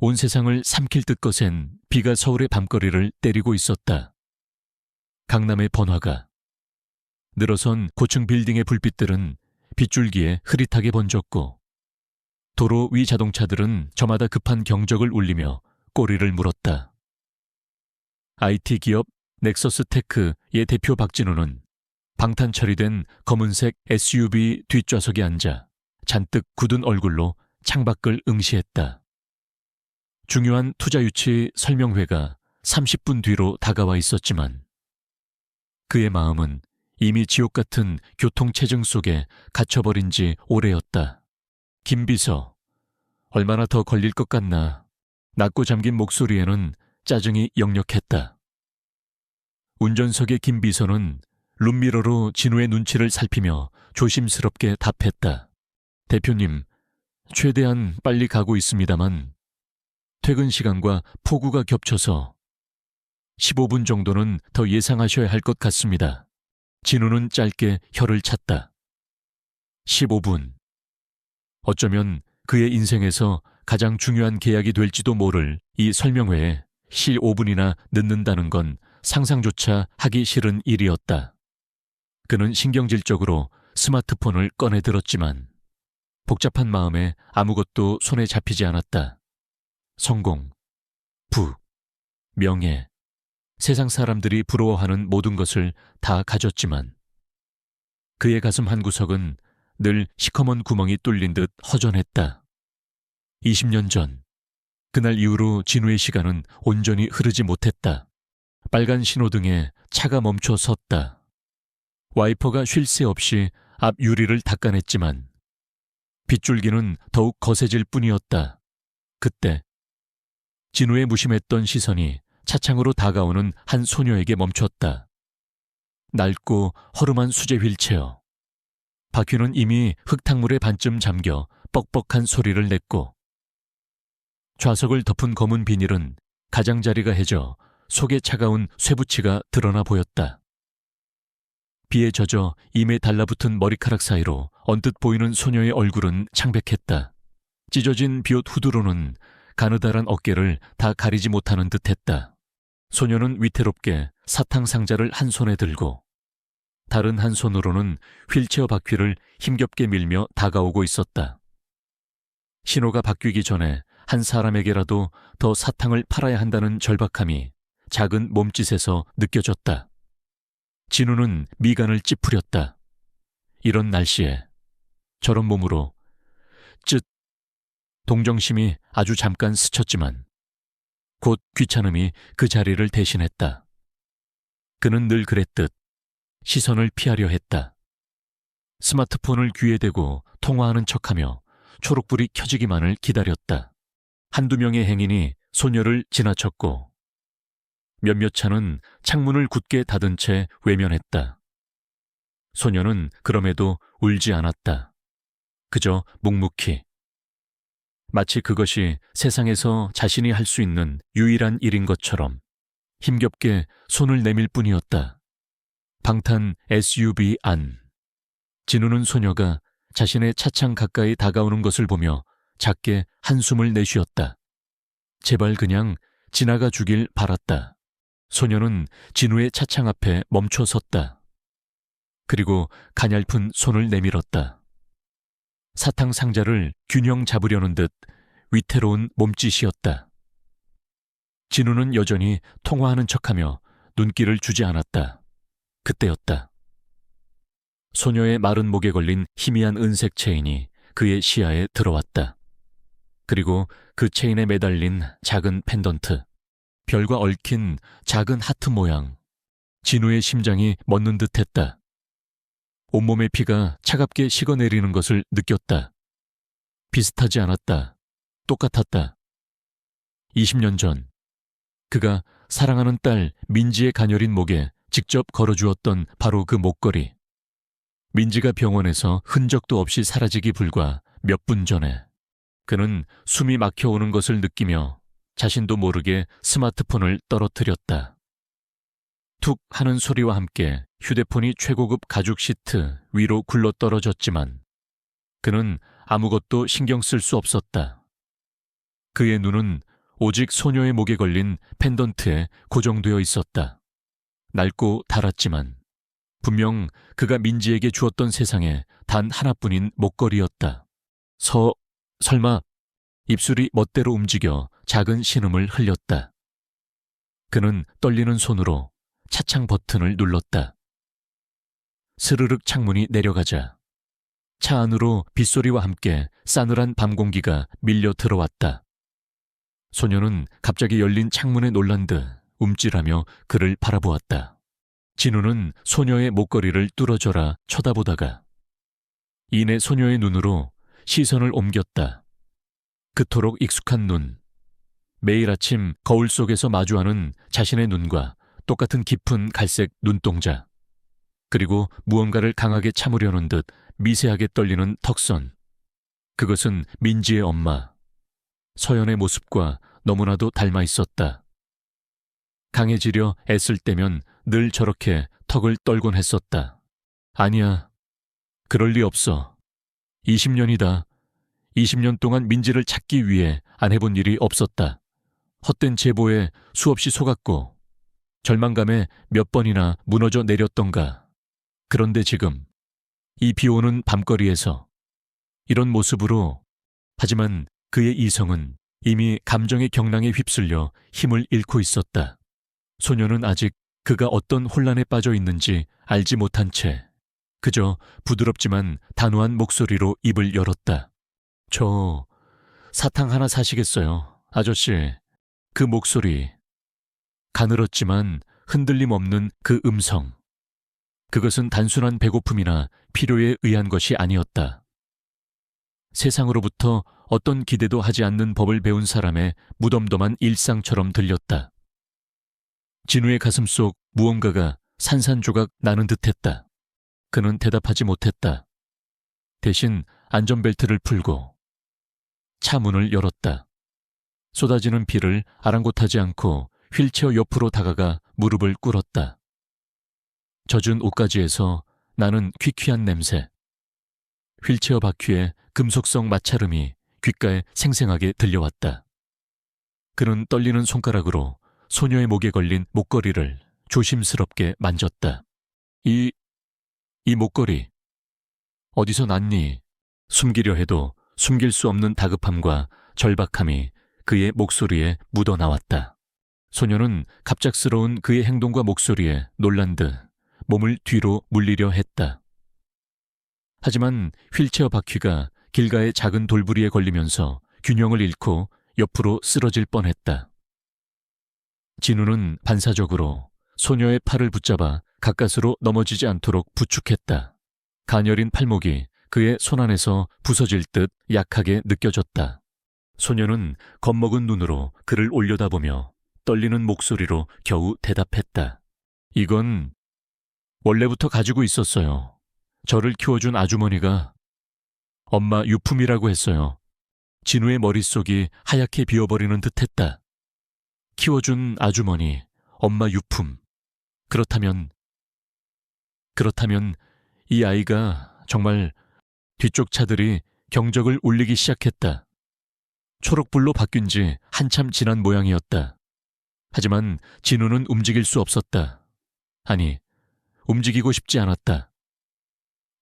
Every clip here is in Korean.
온 세상을 삼킬 듯 거센 비가 서울의 밤거리를 때리고 있었다. 강남의 번화가. 늘어선 고층 빌딩의 불빛들은 빗줄기에 흐릿하게 번졌고 도로 위 자동차들은 저마다 급한 경적을 울리며 꼬리를 물었다. IT 기업 넥서스 테크의 대표 박진우는 방탄 처리된 검은색 SUV 뒷좌석에 앉아 잔뜩 굳은 얼굴로 창밖을 응시했다. 중요한 투자 유치 설명회가 30분 뒤로 다가와 있었지만 그의 마음은 이미 지옥 같은 교통체증 속에 갇혀버린 지 오래였다. 김비서, 얼마나 더 걸릴 것 같나. 낮고 잠긴 목소리에는 짜증이 역력했다. 운전석의 김비서는 룸미러로 진우의 눈치를 살피며 조심스럽게 답했다. 대표님, 최대한 빨리 가고 있습니다만 퇴근 시간과 폭우가 겹쳐서 15분 정도는 더 예상하셔야 할 것 같습니다. 진우는 짧게 혀를 찼다. 15분. 어쩌면 그의 인생에서 가장 중요한 계약이 될지도 모를 이 설명회에 실 5분이나 늦는다는 건 상상조차 하기 싫은 일이었다. 그는 신경질적으로 스마트폰을 꺼내 들었지만 복잡한 마음에 아무것도 손에 잡히지 않았다. 성공, 부, 명예, 세상 사람들이 부러워하는 모든 것을 다 가졌지만 그의 가슴 한구석은 늘 시커먼 구멍이 뚫린 듯 허전했다. 20년 전, 그날 이후로 진우의 시간은 온전히 흐르지 못했다. 빨간 신호등에 차가 멈춰 섰다. 와이퍼가 쉴 새 없이 앞 유리를 닦아냈지만 빗줄기는 더욱 거세질 뿐이었다. 그때 진우의 무심했던 시선이 차창으로 다가오는 한 소녀에게 멈췄다. 낡고 허름한 수제 휠체어. 바퀴는 이미 흙탕물에 반쯤 잠겨 뻑뻑한 소리를 냈고 좌석을 덮은 검은 비닐은 가장자리가 해져 속에 차가운 쇠붙이가 드러나 보였다. 비에 젖어 임에 달라붙은 머리카락 사이로 언뜻 보이는 소녀의 얼굴은 창백했다. 찢어진 비옷 후드로는 가느다란 어깨를 다 가리지 못하는 듯했다. 소녀는 위태롭게 사탕 상자를 한 손에 들고 다른 한 손으로는 휠체어 바퀴를 힘겹게 밀며 다가오고 있었다. 신호가 바뀌기 전에 한 사람에게라도 더 사탕을 팔아야 한다는 절박함이 작은 몸짓에서 느껴졌다. 진우는 미간을 찌푸렸다. 이런 날씨에 저런 몸으로 동정심이 아주 잠깐 스쳤지만 곧 귀찮음이 그 자리를 대신했다. 그는 늘 그랬듯 시선을 피하려 했다. 스마트폰을 귀에 대고 통화하는 척하며 초록불이 켜지기만을 기다렸다. 한두 명의 행인이 소녀를 지나쳤고 몇몇 차는 창문을 굳게 닫은 채 외면했다. 소녀는 그럼에도 울지 않았다. 그저 묵묵히. 마치 그것이 세상에서 자신이 할 수 있는 유일한 일인 것처럼 힘겹게 손을 내밀 뿐이었다. 방탄 SUV 안. 진우는 소녀가 자신의 차창 가까이 다가오는 것을 보며 작게 한숨을 내쉬었다. 제발 그냥 지나가 주길 바랐다. 소녀는 진우의 차창 앞에 멈춰 섰다. 그리고 가냘픈 손을 내밀었다. 사탕 상자를 균형 잡으려는 듯 위태로운 몸짓이었다. 진우는 여전히 통화하는 척하며 눈길을 주지 않았다. 그때였다. 소녀의 마른 목에 걸린 희미한 은색 체인이 그의 시야에 들어왔다. 그리고 그 체인에 매달린 작은 펜던트, 별과 얽힌 작은 하트 모양. 진우의 심장이 멎는 듯했다. 온몸의 피가 차갑게 식어내리는 것을 느꼈다. 비슷하지 않았다. 똑같았다. 20년 전 그가 사랑하는 딸 민지의 가녀린 목에 직접 걸어주었던 바로 그 목걸이. 민지가 병원에서 흔적도 없이 사라지기 불과 몇 분 전에 그는 숨이 막혀오는 것을 느끼며 자신도 모르게 스마트폰을 떨어뜨렸다. 툭 하는 소리와 함께 휴대폰이 최고급 가죽 시트 위로 굴러떨어졌지만 그는 아무것도 신경 쓸 수 없었다. 그의 눈은 오직 소녀의 목에 걸린 펜던트에 고정되어 있었다. 낡고 닳았지만 분명 그가 민지에게 주었던 세상에 단 하나뿐인 목걸이였다. 설마. 입술이 멋대로 움직여 작은 신음을 흘렸다. 그는 떨리는 손으로 차창 버튼을 눌렀다. 스르륵 창문이 내려가자 차 안으로 빗소리와 함께 싸늘한 밤 공기가 밀려 들어왔다. 소녀는 갑자기 열린 창문에 놀란 듯 움찔하며 그를 바라보았다. 진우는 소녀의 목걸이를 뚫어져라 쳐다보다가 이내 소녀의 눈으로 시선을 옮겼다. 그토록 익숙한 눈, 매일 아침 거울 속에서 마주하는 자신의 눈과 똑같은 깊은 갈색 눈동자, 그리고 무언가를 강하게 참으려는 듯 미세하게 떨리는 턱선. 그것은 민지의 엄마, 서연의 모습과 너무나도 닮아 있었다. 강해지려 애쓸 때면 늘 저렇게 턱을 떨곤 했었다. 아니야, 그럴 리 없어. 20년이다. 20년 동안 민지를 찾기 위해 안 해본 일이 없었다. 헛된 제보에 수없이 속았고 절망감에 몇 번이나 무너져 내렸던가. 그런데 지금 이 비오는 밤거리에서 이런 모습으로, 하지만 그의 이성은 이미 감정의 경랑에 휩쓸려 힘을 잃고 있었다. 소녀는 아직 그가 어떤 혼란에 빠져 있는지 알지 못한 채 그저 부드럽지만 단호한 목소리로 입을 열었다. 저 사탕 하나 사시겠어요, 아저씨. 그 목소리, 가늘었지만 흔들림 없는 그 음성. 그것은 단순한 배고픔이나 필요에 의한 것이 아니었다. 세상으로부터 어떤 기대도 하지 않는 법을 배운 사람의 무덤덤한 일상처럼 들렸다. 진우의 가슴 속 무언가가 산산조각 나는 듯했다. 그는 대답하지 못했다. 대신 안전벨트를 풀고 차 문을 열었다. 쏟아지는 비를 아랑곳하지 않고 휠체어 옆으로 다가가 무릎을 꿇었다. 젖은 옷가지에서 나는 퀴퀴한 냄새. 휠체어 바퀴에 금속성 마찰음이 귓가에 생생하게 들려왔다. 그는 떨리는 손가락으로 소녀의 목에 걸린 목걸이를 조심스럽게 만졌다. 이 목걸이 어디서 났니? 숨기려 해도 숨길 수 없는 다급함과 절박함이 그의 목소리에 묻어나왔다. 소녀는 갑작스러운 그의 행동과 목소리에 놀란 듯 몸을 뒤로 물리려 했다. 하지만 휠체어 바퀴가 길가의 작은 돌부리에 걸리면서 균형을 잃고 옆으로 쓰러질 뻔했다. 진우는 반사적으로 소녀의 팔을 붙잡아 가까스로 넘어지지 않도록 부축했다. 가녀린 팔목이 그의 손 안에서 부서질 듯 약하게 느껴졌다. 소녀는 겁먹은 눈으로 그를 올려다보며 떨리는 목소리로 겨우 대답했다. 이건 원래부터 가지고 있었어요. 저를 키워준 아주머니가 엄마 유품이라고 했어요. 진우의 머릿속이 하얗게 비어버리는 듯했다. 키워준 아주머니, 엄마 유품. 그렇다면 이 아이가 정말... 뒤쪽 차들이 경적을 울리기 시작했다. 초록불로 바뀐 지 한참 지난 모양이었다. 하지만 진우는 움직일 수 없었다. 아니, 움직이고 싶지 않았다.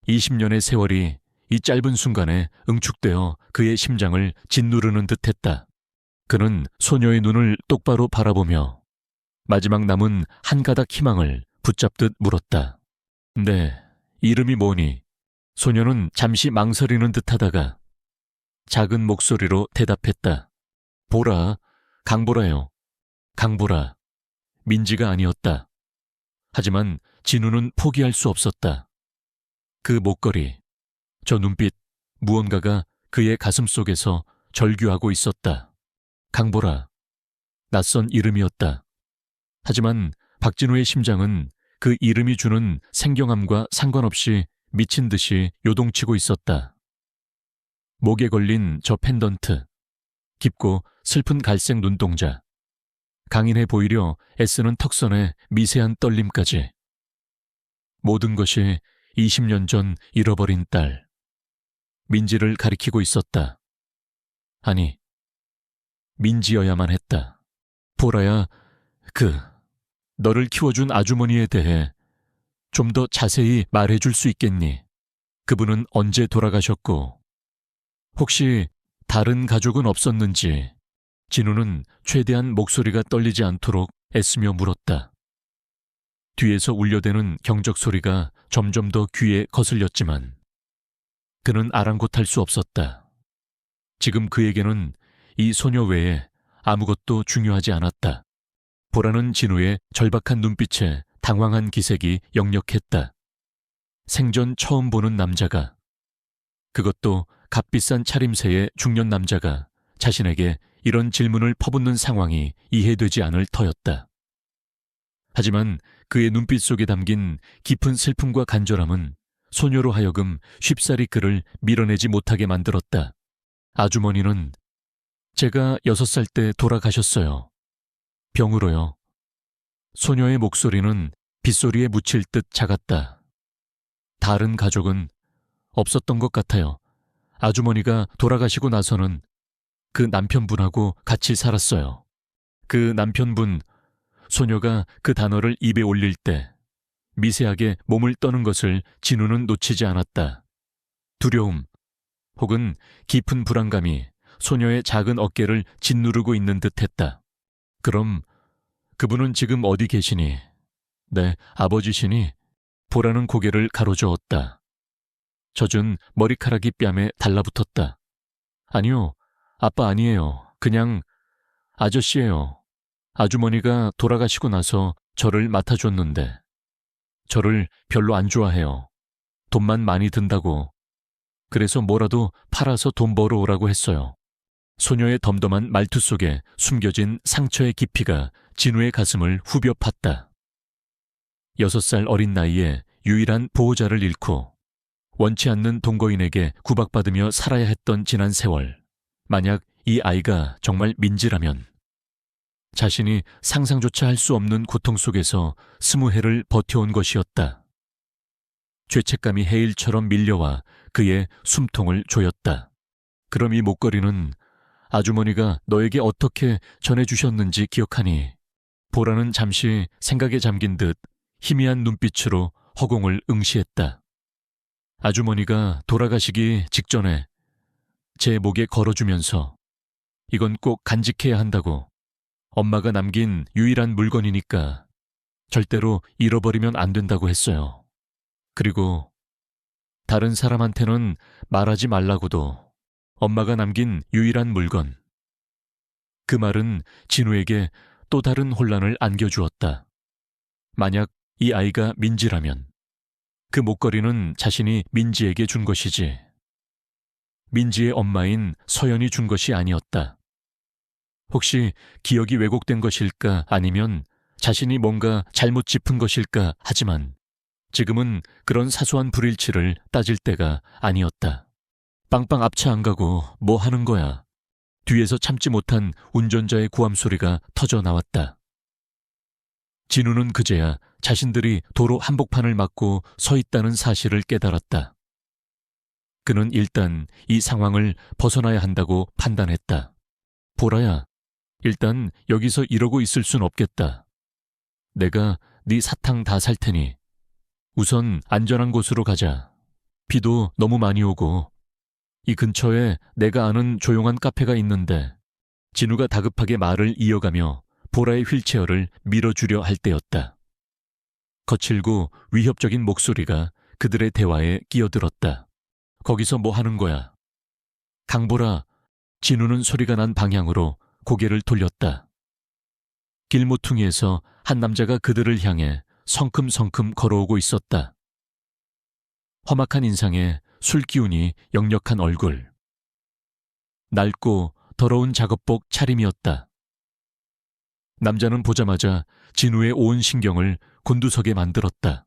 20년의 세월이 이 짧은 순간에 응축되어 그의 심장을 짓누르는 듯했다. 그는 소녀의 눈을 똑바로 바라보며 마지막 남은 한 가닥 희망을 붙잡듯 물었다. 네, 이름이 뭐니? 소녀는 잠시 망설이는 듯하다가 작은 목소리로 대답했다. 보라, 강보라요. 강보라. 민지가 아니었다. 하지만 진우는 포기할 수 없었다. 그 목걸이, 저 눈빛, 무언가가 그의 가슴 속에서 절규하고 있었다. 강보라. 낯선 이름이었다. 하지만 박진우의 심장은 그 이름이 주는 생경함과 상관없이 미친 듯이 요동치고 있었다. 목에 걸린 저 펜던트, 깊고 슬픈 갈색 눈동자, 강인해 보이려 애쓰는 턱선의 미세한 떨림까지. 모든 것이 20년 전 잃어버린 딸, 민지를 가리키고 있었다. 아니, 민지여야만 했다. 보라야, 너를 키워준 아주머니에 대해 좀 더 자세히 말해줄 수 있겠니? 그분은 언제 돌아가셨고, 혹시 다른 가족은 없었는지 진우는 최대한 목소리가 떨리지 않도록 애쓰며 물었다. 뒤에서 울려대는 경적 소리가 점점 더 귀에 거슬렸지만 그는 아랑곳할 수 없었다. 지금 그에게는 이 소녀 외에 아무것도 중요하지 않았다. 보라는 진우의 절박한 눈빛에 당황한 기색이 역력했다. 생전 처음 보는 남자가, 그것도 값비싼 차림새의 중년 남자가 자신에게 이런 질문을 퍼붓는 상황이 이해되지 않을 터였다. 하지만 그의 눈빛 속에 담긴 깊은 슬픔과 간절함은 소녀로 하여금 쉽사리 그를 밀어내지 못하게 만들었다. 아주머니는 제가 6살 때 돌아가셨어요. 병으로요. 소녀의 목소리는 빗소리에 묻힐 듯 작았다. 다른 가족은 없었던 것 같아요. 아주머니가 돌아가시고 나서는 그 남편분하고 같이 살았어요. 그 남편분, 소녀가 그 단어를 입에 올릴 때 미세하게 몸을 떠는 것을 진우는 놓치지 않았다. 두려움 혹은 깊은 불안감이 소녀의 작은 어깨를 짓누르고 있는 듯했다. 그럼 그분은 지금 어디 계시니? 네, 아버지시니? 보라는 고개를 가로저었다. 젖은 머리카락이 뺨에 달라붙었다. 아니요, 아빠 아니에요. 그냥 아저씨예요. 아주머니가 돌아가시고 나서 저를 맡아줬는데 저를 별로 안 좋아해요. 돈만 많이 든다고. 그래서 뭐라도 팔아서 돈 벌어오라고 했어요. 소녀의 덤덤한 말투 속에 숨겨진 상처의 깊이가 진우의 가슴을 후벼 팠다. 6살 어린 나이에 유일한 보호자를 잃고 원치 않는 동거인에게 구박받으며 살아야 했던 지난 세월. 만약 이 아이가 정말 민지라면 자신이 상상조차 할 수 없는 고통 속에서 20해를 버텨온 것이었다. 죄책감이 해일처럼 밀려와 그의 숨통을 조였다. 그럼 이 목걸이는 아주머니가 너에게 어떻게 전해주셨는지 기억하니? 보라는 잠시 생각에 잠긴 듯 희미한 눈빛으로 허공을 응시했다. 아주머니가 돌아가시기 직전에 제 목에 걸어주면서 이건 꼭 간직해야 한다고. 엄마가 남긴 유일한 물건이니까 절대로 잃어버리면 안 된다고 했어요. 그리고 다른 사람한테는 말하지 말라고도. 엄마가 남긴 유일한 물건. 그 말은 진우에게 또 다른 혼란을 안겨주었다. 만약 이 아이가 민지라면 그 목걸이는 자신이 민지에게 준 것이지 민지의 엄마인 서연이 준 것이 아니었다. 혹시 기억이 왜곡된 것일까 아니면 자신이 뭔가 잘못 짚은 것일까 하지만 지금은 그런 사소한 불일치를 따질 때가 아니었다. 빵빵 앞차 안 가고 뭐 하는 거야? 뒤에서 참지 못한 운전자의 고함 소리가 터져 나왔다. 진우는 그제야 자신들이 도로 한복판을 막고 서 있다는 사실을 깨달았다. 그는 일단 이 상황을 벗어나야 한다고 판단했다. 보라야, 일단 여기서 이러고 있을 순 없겠다. 내가 네 사탕 다 살 테니 우선 안전한 곳으로 가자. 비도 너무 많이 오고 이 근처에 내가 아는 조용한 카페가 있는데. 진우가 다급하게 말을 이어가며 보라의 휠체어를 밀어주려 할 때였다. 거칠고 위협적인 목소리가 그들의 대화에 끼어들었다. 거기서 뭐 하는 거야? 강보라. 진우는 소리가 난 방향으로 고개를 돌렸다. 길모퉁이에서 한 남자가 그들을 향해 성큼성큼 걸어오고 있었다. 험악한 인상에 술 기운이 역력한 얼굴. 낡고 더러운 작업복 차림이었다. 남자는 보자마자 진우의 온 신경을 곤두서게 만들었다.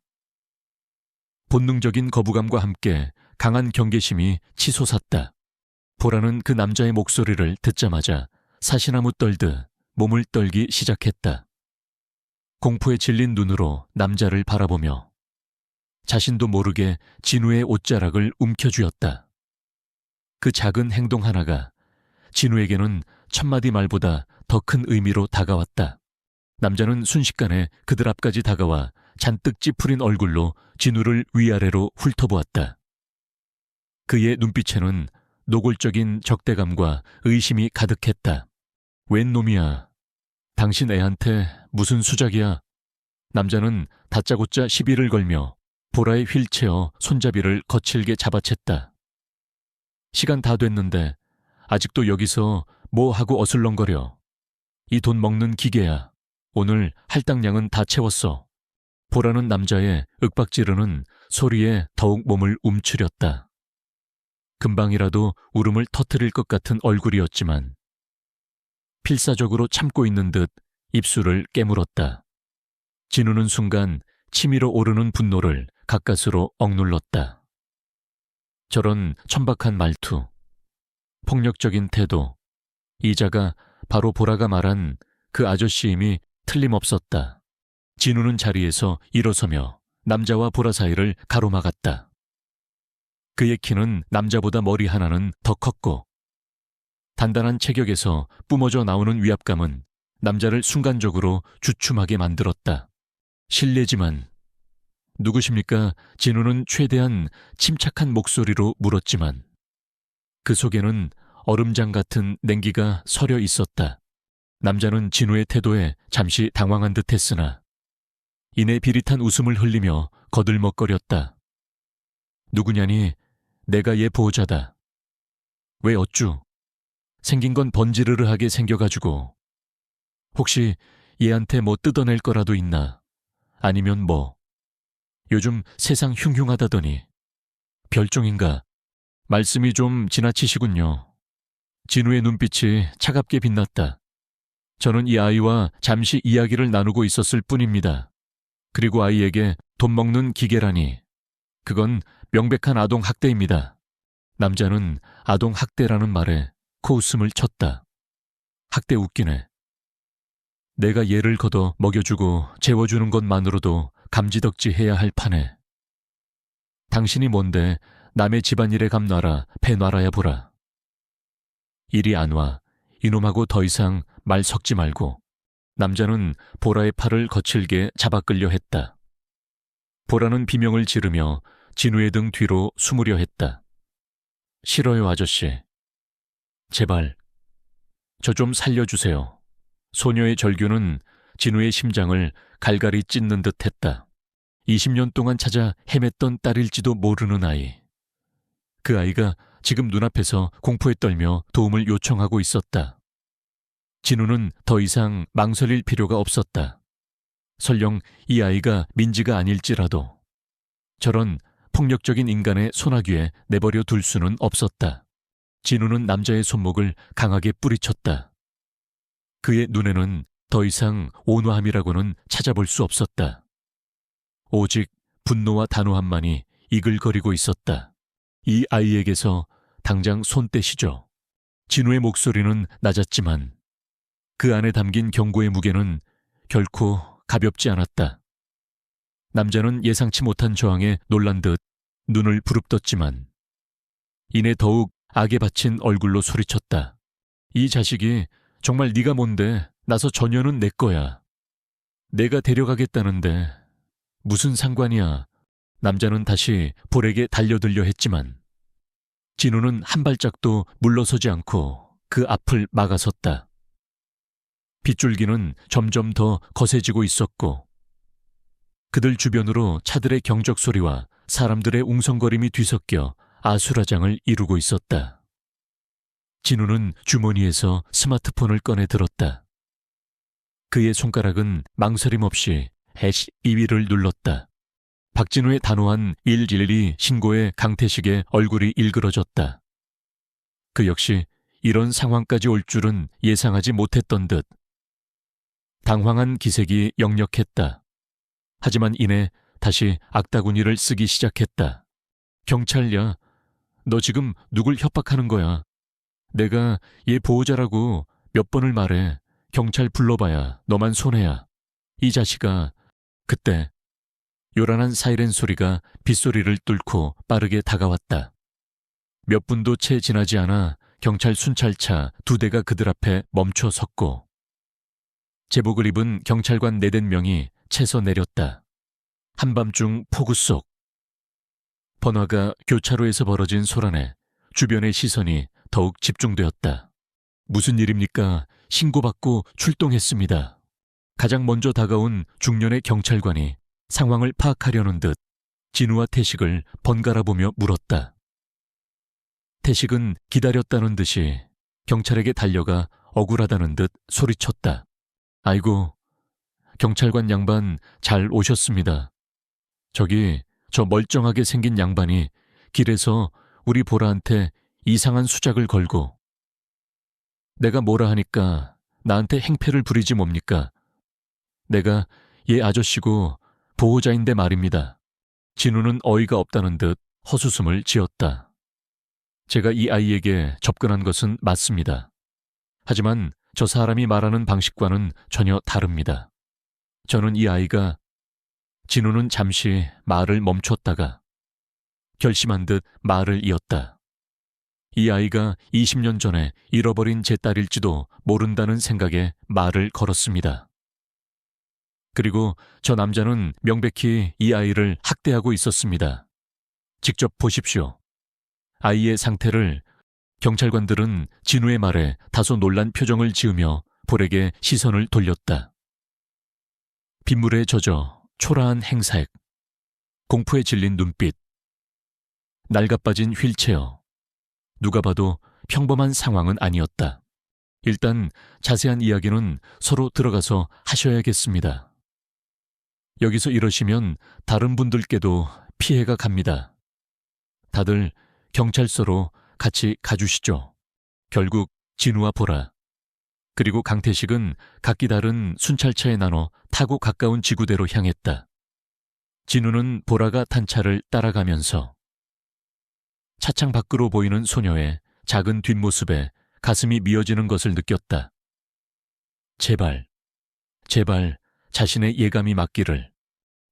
본능적인 거부감과 함께 강한 경계심이 치솟았다. 보라는 그 남자의 목소리를 듣자마자 사시나무 떨듯 몸을 떨기 시작했다. 공포에 질린 눈으로 남자를 바라보며 자신도 모르게 진우의 옷자락을 움켜쥐었다. 그 작은 행동 하나가 진우에게는 첫마디 말보다 더 큰 의미로 다가왔다. 남자는 순식간에 그들 앞까지 다가와 잔뜩 찌푸린 얼굴로 진우를 위아래로 훑어보았다. 그의 눈빛에는 노골적인 적대감과 의심이 가득했다. 웬 놈이야? 당신 애한테 무슨 수작이야? 남자는 다짜고짜 시비를 걸며 보라의 휠체어 손잡이를 거칠게 잡아챘다. 시간 다 됐는데 아직도 여기서 뭐 하고 어슬렁거려. 이 돈 먹는 기계야. 오늘 할당량은 다 채웠어. 보라는 남자의 윽박지르는 소리에 더욱 몸을 움츠렸다. 금방이라도 울음을 터뜨릴 것 같은 얼굴이었지만 필사적으로 참고 있는 듯 입술을 깨물었다. 진우는 순간 치밀어 오르는 분노를 가까스로 억눌렀다. 저런 천박한 말투, 폭력적인 태도, 이자가 바로 보라가 말한 그 아저씨임이 틀림없었다. 진우는 자리에서 일어서며 남자와 보라 사이를 가로막았다. 그의 키는 남자보다 머리 하나는 더 컸고 단단한 체격에서 뿜어져 나오는 위압감은 남자를 순간적으로 주춤하게 만들었다. 실례지만 누구십니까? 진우는 최대한 침착한 목소리로 물었지만 그 속에는 얼음장 같은 냉기가 서려 있었다. 남자는 진우의 태도에 잠시 당황한 듯 했으나 이내 비릿한 웃음을 흘리며 거들먹거렸다. 누구냐니? 내가 얘 보호자다. 왜 어쭈? 생긴 건 번지르르하게 생겨가지고 혹시 얘한테 뭐 뜯어낼 거라도 있나? 아니면 뭐? 요즘 세상 흉흉하다더니 별종인가? 말씀이 좀 지나치시군요. 진우의 눈빛이 차갑게 빛났다. 저는 이 아이와 잠시 이야기를 나누고 있었을 뿐입니다. 그리고 아이에게 돈 먹는 기계라니. 그건 명백한 아동 학대입니다. 남자는 아동 학대라는 말에 코웃음을 쳤다. 학대 웃기네. 내가 얘를 걷어 먹여주고 재워주는 것만으로도 감지덕지해야 할 판에. 당신이 뭔데 남의 집안일에 감놔라 패놔라야 보라. 이리 안 와. 이놈하고 더 이상 말 섞지 말고. 남자는 보라의 팔을 거칠게 잡아 끌려 했다. 보라는 비명을 지르며 진우의 등 뒤로 숨으려 했다. 싫어요, 아저씨. 제발, 저 좀 살려주세요. 소녀의 절규는 진우의 심장을 갈갈이 찢는 듯 했다. 20년 동안 찾아 헤맸던 딸일지도 모르는 아이. 그 아이가 지금 눈앞에서 공포에 떨며 도움을 요청하고 있었다. 진우는 더 이상 망설일 필요가 없었다. 설령 이 아이가 민지가 아닐지라도 저런 폭력적인 인간의 소나귀에 내버려 둘 수는 없었다. 진우는 남자의 손목을 강하게 뿌리쳤다. 그의 눈에는 더 이상 온화함이라고는 찾아볼 수 없었다. 오직 분노와 단호함만이 이글거리고 있었다. 이 아이에게서 당장 손 떼시죠. 진우의 목소리는 낮았지만 그 안에 담긴 경고의 무게는 결코 가볍지 않았다. 남자는 예상치 못한 저항에 놀란 듯 눈을 부릅떴지만 이내 더욱 악에 받친 얼굴로 소리쳤다. 이 자식이 정말 네가 뭔데 나서 전혀는 내 거야. 내가 데려가겠다는데 무슨 상관이야. 남자는 다시 볼에게 달려들려 했지만 진우는 한 발짝도 물러서지 않고 그 앞을 막아섰다. 빗줄기는 점점 더 거세지고 있었고 그들 주변으로 차들의 경적 소리와 사람들의 웅성거림이 뒤섞여 아수라장을 이루고 있었다. 진우는 주머니에서 스마트폰을 꺼내 들었다. 그의 손가락은 망설임 없이 해시 2위를 눌렀다. 박진우의 단호한 112 신고에 강태식의 얼굴이 일그러졌다. 그 역시 이런 상황까지 올 줄은 예상하지 못했던 듯. 당황한 기색이 역력했다. 하지만 이내 다시 악다구니를 쓰기 시작했다. 경찰야, 너 지금 누굴 협박하는 거야? 내가 얘 보호자라고 몇 번을 말해. 경찰 불러봐야 너만 손해야. 이 자식아. 그때 요란한 사이렌 소리가 빗소리를 뚫고 빠르게 다가왔다. 몇 분도 채 지나지 않아 경찰 순찰차 2대가 그들 앞에 멈춰 섰고 제복을 입은 경찰관 4-5명이 채서 내렸다. 한밤중 폭우 속 번화가 교차로에서 벌어진 소란에 주변의 시선이 더욱 집중되었다. 무슨 일입니까? 신고받고 출동했습니다. 가장 먼저 다가온 중년의 경찰관이 상황을 파악하려는 듯 진우와 태식을 번갈아 보며 물었다. 태식은 기다렸다는 듯이 경찰에게 달려가 억울하다는 듯 소리쳤다. 아이고, 경찰관 양반 잘 오셨습니다. 저기 저 멀쩡하게 생긴 양반이 길에서 우리 보라한테 이상한 수작을 걸고 내가 뭐라 하니까 나한테 행패를 부리지 뭡니까? 내가 얘 아저씨고 보호자인데 말입니다. 진우는 어이가 없다는 듯 헛웃음을 지었다. 제가 이 아이에게 접근한 것은 맞습니다. 하지만 저 사람이 말하는 방식과는 전혀 다릅니다. 저는 이 아이가 진우는 잠시 말을 멈췄다가 결심한 듯 말을 이었다. 이 아이가 20년 전에 잃어버린 제 딸일지도 모른다는 생각에 말을 걸었습니다. 그리고 저 남자는 명백히 이 아이를 학대하고 있었습니다. 직접 보십시오. 아이의 상태를. 경찰관들은 진우의 말에 다소 놀란 표정을 지으며 볼에게 시선을 돌렸다. 빗물에 젖어 초라한 행사액, 공포에 질린 눈빛, 낡아빠진 휠체어. 누가 봐도 평범한 상황은 아니었다. 일단 자세한 이야기는 서로 들어가서 하셔야겠습니다. 여기서 이러시면 다른 분들께도 피해가 갑니다. 다들 경찰서로 같이 가주시죠. 결국 진우와 보라, 그리고 강태식은 각기 다른 순찰차에 나눠 타고 가까운 지구대로 향했다. 진우는 보라가 탄 차를 따라가면서 차창 밖으로 보이는 소녀의 작은 뒷모습에 가슴이 미어지는 것을 느꼈다. 제발, 제발 자신의 예감이 맞기를.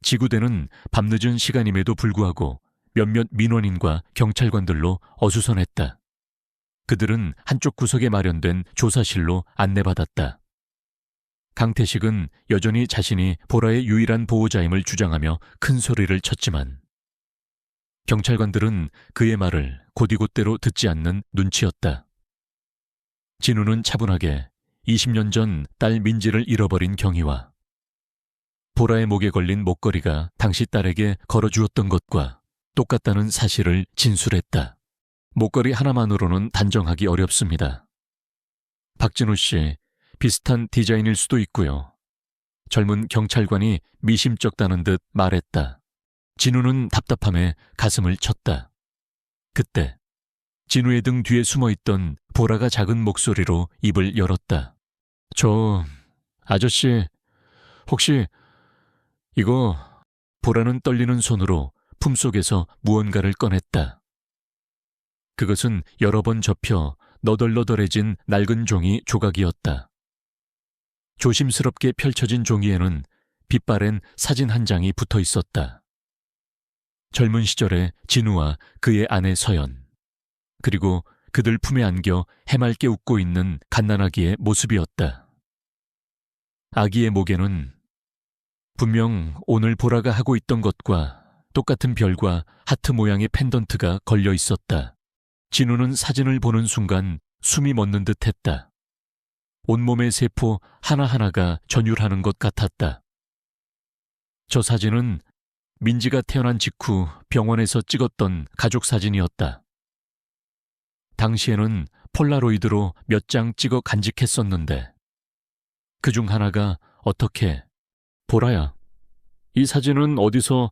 지구대는 밤늦은 시간임에도 불구하고 몇몇 민원인과 경찰관들로 어수선했다. 그들은 한쪽 구석에 마련된 조사실로 안내받았다. 강태식은 여전히 자신이 보라의 유일한 보호자임을 주장하며 큰 소리를 쳤지만 경찰관들은 그의 말을 곧이곧대로 듣지 않는 눈치였다. 진우는 차분하게 20년 전 딸 민지를 잃어버린 경위와 보라의 목에 걸린 목걸이가 당시 딸에게 걸어주었던 것과 똑같다는 사실을 진술했다. 목걸이 하나만으로는 단정하기 어렵습니다. 박진우 씨, 비슷한 디자인일 수도 있고요. 젊은 경찰관이 미심쩍다는 듯 말했다. 진우는 답답함에 가슴을 쳤다. 그때 진우의 등 뒤에 숨어있던 보라가 작은 목소리로 입을 열었다. 저 아저씨, 혹시 이거. 보라는 떨리는 손으로 품속에서 무언가를 꺼냈다. 그것은 여러 번 접혀 너덜너덜해진 낡은 종이 조각이었다. 조심스럽게 펼쳐진 종이에는 빛바랜 사진 한 장이 붙어 있었다. 젊은 시절의 진우와 그의 아내 서연, 그리고 그들 품에 안겨 해맑게 웃고 있는 갓난아기의 모습이었다. 아기의 목에는 분명 오늘 보라가 하고 있던 것과 똑같은 별과 하트 모양의 펜던트가 걸려 있었다. 진우는 사진을 보는 순간 숨이 멎는 듯 했다. 온몸의 세포 하나하나가 전율하는 것 같았다. 저 사진은 민지가 태어난 직후 병원에서 찍었던 가족 사진이었다. 당시에는 폴라로이드로 몇 장 찍어 간직했었는데 그중 하나가 어떻게, 보라야, 이 사진은 어디서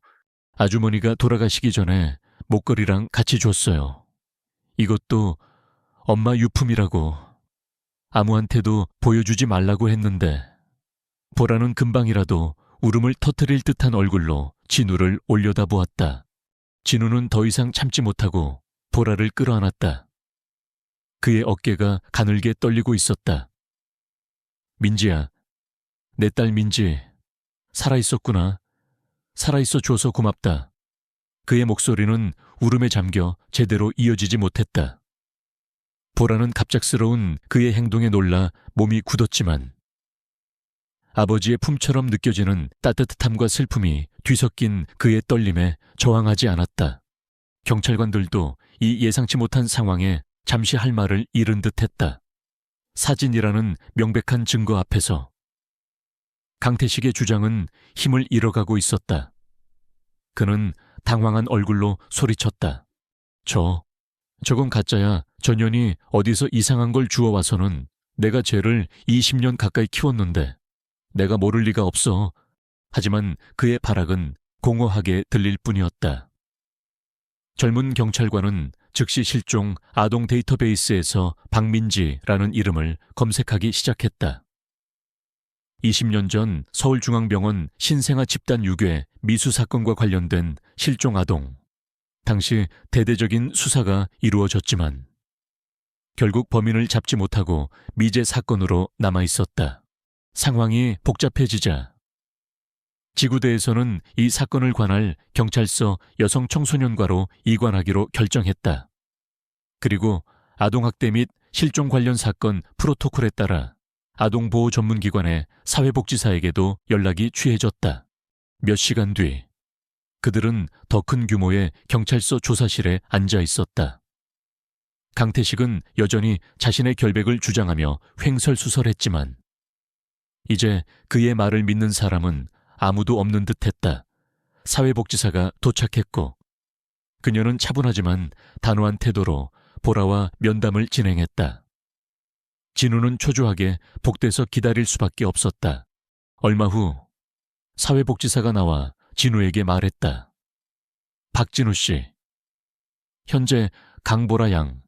아주머니가 돌아가시기 전에 목걸이랑 같이 줬어요. 이것도 엄마 유품이라고 아무한테도 보여주지 말라고 했는데 보라는 금방이라도 울음을 터뜨릴 듯한 얼굴로 진우를 올려다보았다. 진우는 더 이상 참지 못하고 보라를 끌어안았다. 그의 어깨가 가늘게 떨리고 있었다. 민지야, 내 딸 민지, 살아있었구나. 살아있어 줘서 고맙다. 그의 목소리는 울음에 잠겨 제대로 이어지지 못했다. 보라는 갑작스러운 그의 행동에 놀라 몸이 굳었지만 아버지의 품처럼 느껴지는 따뜻함과 슬픔이 뒤섞인 그의 떨림에 저항하지 않았다. 경찰관들도 이 예상치 못한 상황에 잠시 할 말을 잃은 듯했다. 사진이라는 명백한 증거 앞에서 강태식의 주장은 힘을 잃어가고 있었다. 그는 당황한 얼굴로 소리쳤다. 저건 가짜야. 전현이 어디서 이상한 걸 주워와서는 내가 쟤를 20년 가까이 키웠는데 내가 모를 리가 없어. 하지만 그의 발악은 공허하게 들릴 뿐이었다. 젊은 경찰관은 즉시 실종 아동 데이터베이스에서 박민지라는 이름을 검색하기 시작했다. 20년 전 서울중앙병원 신생아 집단 유괴 미수 사건과 관련된 실종 아동. 당시 대대적인 수사가 이루어졌지만 결국 범인을 잡지 못하고 미제 사건으로 남아있었다. 상황이 복잡해지자 지구대에서는 이 사건을 관할 경찰서 여성청소년과로 이관하기로 결정했다. 그리고 아동학대 및 실종 관련 사건 프로토콜에 따라 아동보호 전문기관의 사회복지사에게도 연락이 취해졌다. 몇 시간 뒤 그들은 더 큰 규모의 경찰서 조사실에 앉아 있었다. 강태식은 여전히 자신의 결백을 주장하며 횡설수설했지만 이제 그의 말을 믿는 사람은 아무도 없는 듯했다. 사회복지사가 도착했고 그녀는 차분하지만 단호한 태도로 보라와 면담을 진행했다. 진우는 초조하게 복대서 기다릴 수밖에 없었다. 얼마 후 사회복지사가 나와 진우에게 말했다. 박진우 씨, 현재 강보라 양,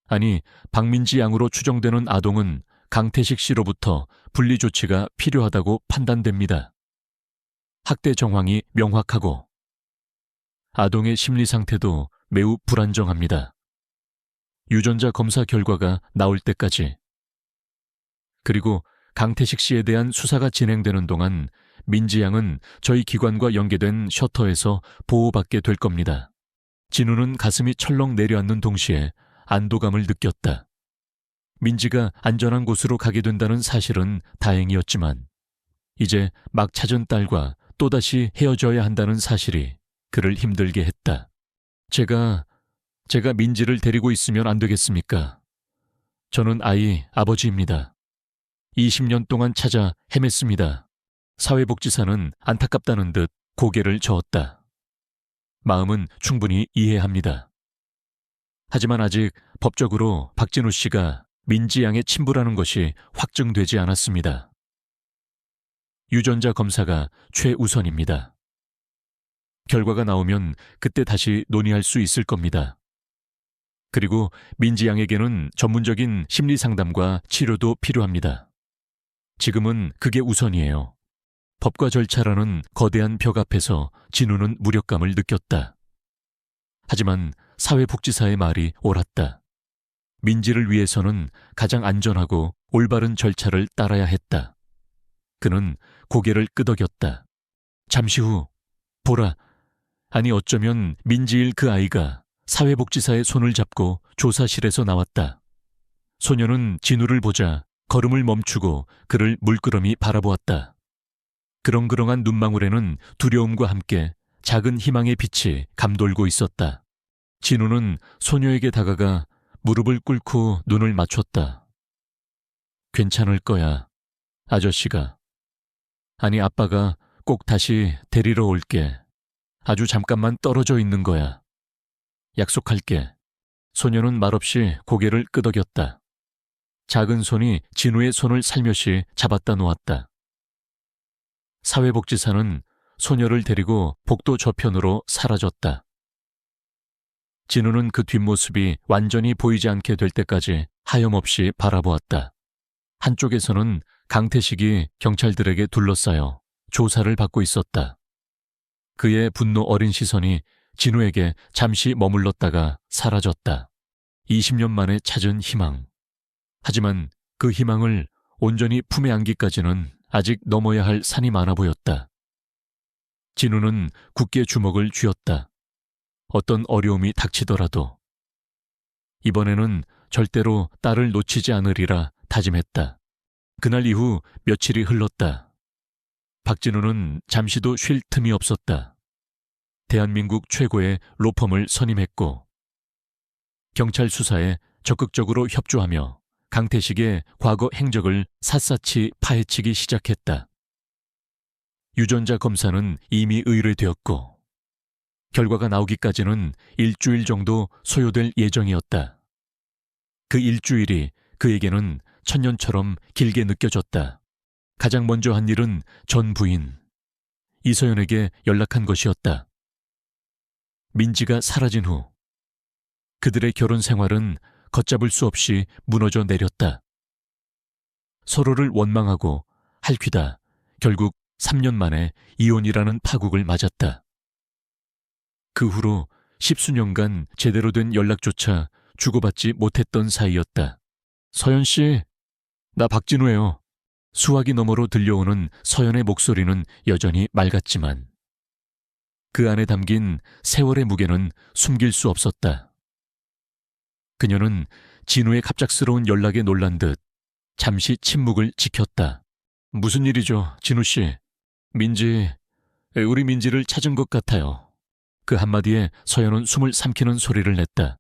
아니 박민지 양으로 추정되는 아동은 강태식 씨로부터 분리 조치가 필요하다고 판단됩니다. 학대 정황이 명확하고 아동의 심리 상태도 매우 불안정합니다. 유전자 검사 결과가 나올 때까지. 그리고 강태식 씨에 대한 수사가 진행되는 동안 민지 양은 저희 기관과 연계된 셔터에서 보호받게 될 겁니다. 진우는 가슴이 철렁 내려앉는 동시에 안도감을 느꼈다. 민지가 안전한 곳으로 가게 된다는 사실은 다행이었지만 이제 막 찾은 딸과 또다시 헤어져야 한다는 사실이 그를 힘들게 했다. 제가 민지를 데리고 있으면 안 되겠습니까? 저는 아이 아버지입니다. 20년 동안 찾아 헤맸습니다. 사회복지사는 안타깝다는 듯 고개를 저었다. 마음은 충분히 이해합니다. 하지만 아직 법적으로 박진우 씨가 민지 양의 친부라는 것이 확정되지 않았습니다. 유전자 검사가 최우선입니다. 결과가 나오면 그때 다시 논의할 수 있을 겁니다. 그리고 민지 양에게는 전문적인 심리 상담과 치료도 필요합니다. 지금은 그게 우선이에요. 법과 절차라는 거대한 벽 앞에서 진우는 무력감을 느꼈다. 하지만 사회복지사의 말이 옳았다. 민지를 위해서는 가장 안전하고 올바른 절차를 따라야 했다. 그는 고개를 끄덕였다. 잠시 후 보라, 아니 어쩌면 민지일 그 아이가 사회복지사의 손을 잡고 조사실에서 나왔다. 소녀는 진우를 보자 걸음을 멈추고 그를 물끄러미 바라보았다. 그렁그렁한 눈망울에는 두려움과 함께 작은 희망의 빛이 감돌고 있었다. 진우는 소녀에게 다가가 무릎을 꿇고 눈을 맞췄다. 괜찮을 거야, 아저씨가. 아니 아빠가 꼭 다시 데리러 올게. 아주 잠깐만 떨어져 있는 거야. 약속할게. 소녀는 말없이 고개를 끄덕였다. 작은 손이 진우의 손을 살며시 잡았다 놓았다. 사회복지사는 소녀를 데리고 복도 저편으로 사라졌다. 진우는 그 뒷모습이 완전히 보이지 않게 될 때까지 하염없이 바라보았다. 한쪽에서는 강태식이 경찰들에게 둘러싸여 조사를 받고 있었다. 그의 분노 어린 시선이 진우에게 잠시 머물렀다가 사라졌다. 20년 만에 찾은 희망. 하지만 그 희망을 온전히 품에 안기까지는 아직 넘어야 할 산이 많아 보였다. 진우는 굳게 주먹을 쥐었다. 어떤 어려움이 닥치더라도 이번에는 절대로 딸을 놓치지 않으리라 다짐했다. 그날 이후 며칠이 흘렀다. 박진우는 잠시도 쉴 틈이 없었다. 대한민국 최고의 로펌을 선임했고 경찰 수사에 적극적으로 협조하며 강태식의 과거 행적을 샅샅이 파헤치기 시작했다. 유전자 검사는 이미 의뢰되었고 결과가 나오기까지는 일주일 정도 소요될 예정이었다. 그 일주일이 그에게는 천년처럼 길게 느껴졌다. 가장 먼저 한 일은 전 부인 이서연에게 연락한 것이었다. 민지가 사라진 후 그들의 결혼 생활은 걷잡을 수 없이 무너져 내렸다. 서로를 원망하고 할퀴다 결국 3년 만에 이혼이라는 파국을 맞았다. 그 후로 10수년간 제대로 된 연락조차 주고받지 못했던 사이였다. 서연 씨, 나 박진우예요. 수화기 너머로 들려오는 서연의 목소리는 여전히 맑았지만 그 안에 담긴 세월의 무게는 숨길 수 없었다. 그녀는 진우의 갑작스러운 연락에 놀란 듯 잠시 침묵을 지켰다. 무슨 일이죠, 진우 씨? 우리 민지를 찾은 것 같아요. 그 한마디에 서연은 숨을 삼키는 소리를 냈다.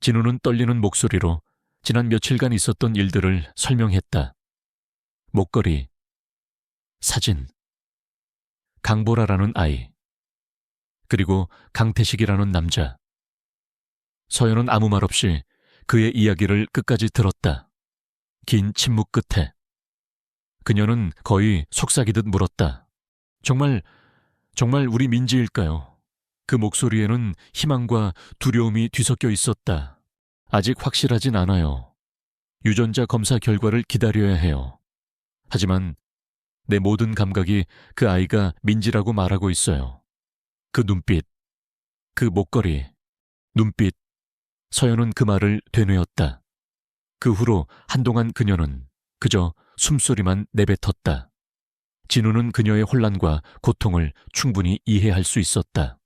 진우는 떨리는 목소리로 지난 며칠간 있었던 일들을 설명했다. 목걸이, 사진, 강보라라는 아이, 그리고 강태식이라는 남자. 서연은 아무 말 없이 그의 이야기를 끝까지 들었다. 긴 침묵 끝에 그녀는 거의 속삭이듯 물었다. 정말 우리 민지일까요? 그 목소리에는 희망과 두려움이 뒤섞여 있었다. 아직 확실하진 않아요. 유전자 검사 결과를 기다려야 해요. 하지만 내 모든 감각이 그 아이가 민지라고 말하고 있어요. 그 눈빛, 그 목걸이, 눈빛. 서연은 그 말을 되뇌었다. 그 후로 한동안 그녀는 그저 숨소리만 내뱉었다. 진우는 그녀의 혼란과 고통을 충분히 이해할 수 있었다.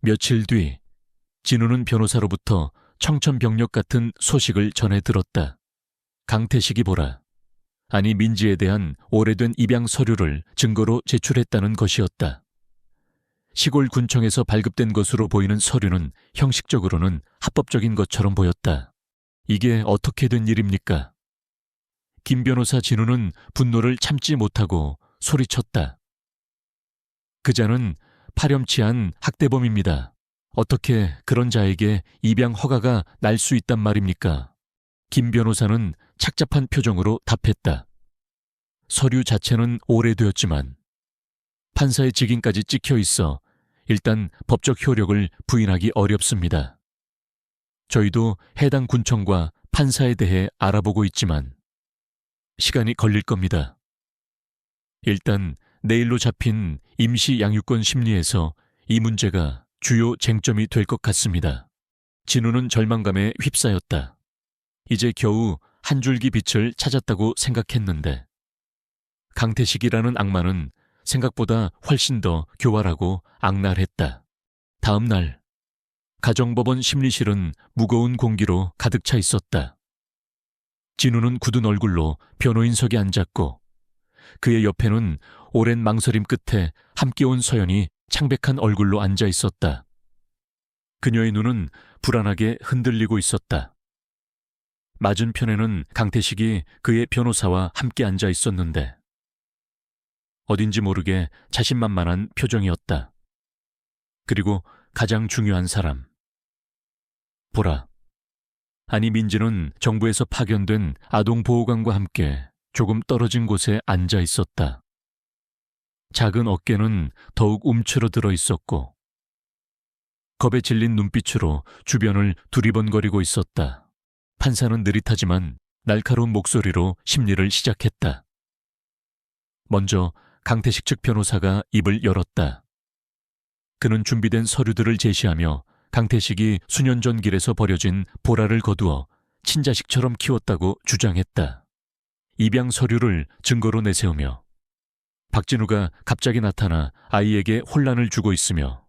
며칠 뒤 진우는 변호사로부터 청천벽력 같은 소식을 전해 들었다. 강태식이 보라, 아니 민지에 대한 오래된 입양 서류를 증거로 제출했다는 것이었다. 시골 군청에서 발급된 것으로 보이는 서류는 형식적으로는 합법적인 것처럼 보였다. 이게 어떻게 된 일입니까? 김 변호사 진우는 분노를 참지 못하고 소리쳤다. 그자는 파렴치한 학대범입니다. 어떻게 그런 자에게 입양 허가가 날 수 있단 말입니까? 김 변호사는 착잡한 표정으로 답했다. 서류 자체는 오래되었지만 판사의 직인까지 찍혀 있어 일단 법적 효력을 부인하기 어렵습니다. 저희도 해당 군청과 판사에 대해 알아보고 있지만 시간이 걸릴 겁니다. 일단 내일로 잡힌 임시 양육권 심리에서 이 문제가 주요 쟁점이 될 것 같습니다. 진우는 절망감에 휩싸였다. 이제 겨우 한 줄기 빛을 찾았다고 생각했는데 강태식이라는 악마는 생각보다 훨씬 더 교활하고 악랄했다. 다음 날 가정법원 심리실은 무거운 공기로 가득 차 있었다. 진우는 굳은 얼굴로 변호인석에 앉았고 그의 옆에는 오랜 망설임 끝에 함께 온 서연이 창백한 얼굴로 앉아 있었다. 그녀의 눈은 불안하게 흔들리고 있었다. 맞은편에는 강태식이 그의 변호사와 함께 앉아 있었는데 어딘지 모르게 자신만만한 표정이었다. 그리고 가장 중요한 사람. 보라. 아니 민지는 정부에서 파견된 아동보호관과 함께 조금 떨어진 곳에 앉아 있었다. 작은 어깨는 더욱 움츠러들어 있었고 겁에 질린 눈빛으로 주변을 두리번거리고 있었다. 판사는 느릿하지만 날카로운 목소리로 심리를 시작했다. 먼저 강태식 측 변호사가 입을 열었다. 그는 준비된 서류들을 제시하며 강태식이 수년 전 길에서 버려진 보라를 거두어 친자식처럼 키웠다고 주장했다. 입양 서류를 증거로 내세우며 박진우가 갑자기 나타나 아이에게 혼란을 주고 있으며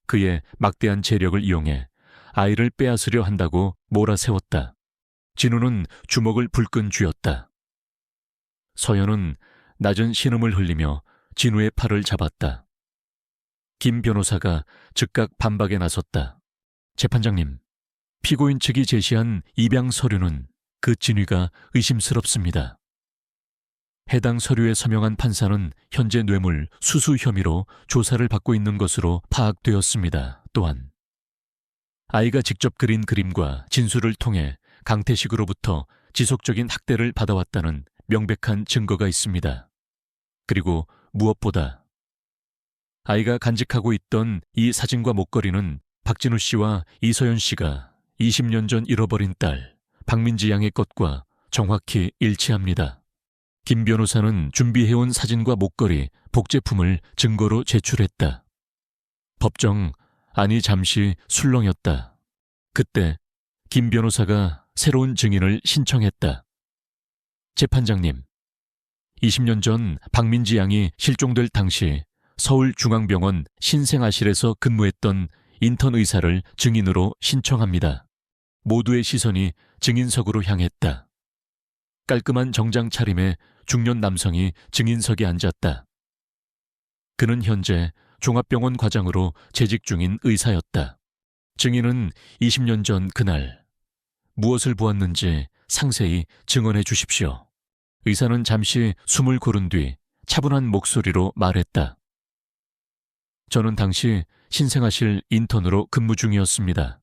그의 막대한 재력을 이용해 아이를 빼앗으려 한다고 몰아세웠다. 진우는 주먹을 불끈 쥐었다. 서연은 낮은 신음을 흘리며 진우의 팔을 잡았다. 김 변호사가 즉각 반박에 나섰다. 재판장님, 피고인 측이 제시한 입양 서류는 그 진위가 의심스럽습니다. 해당 서류에 서명한 판사는 현재 뇌물 수수 혐의로 조사를 받고 있는 것으로 파악되었습니다. 또한 아이가 직접 그린 그림과 진술을 통해 강태식으로부터 지속적인 학대를 받아왔다는 명백한 증거가 있습니다. 그리고 무엇보다 아이가 간직하고 있던 이 사진과 목걸이는 박진우 씨와 이서연 씨가 20년 전 잃어버린 딸 박민지 양의 것과 정확히 일치합니다. 김 변호사는 준비해온 사진과 목걸이, 복제품을 증거로 제출했다. 법정 안이 잠시 술렁였다. 그때 김 변호사가 새로운 증인을 신청했다. 재판장님, 20년 전 박민지 양이 실종될 당시 서울중앙병원 신생아실에서 근무했던 인턴 의사를 증인으로 신청합니다. 모두의 시선이 증인석으로 향했다. 깔끔한 정장 차림의 중년 남성이 증인석에 앉았다. 그는 현재 종합병원 과장으로 재직 중인 의사였다. 증인은 20년 전 그날 무엇을 보았는지 상세히 증언해 주십시오. 의사는 잠시 숨을 고른 뒤 차분한 목소리로 말했다. 저는 당시 신생아실 인턴으로 근무 중이었습니다.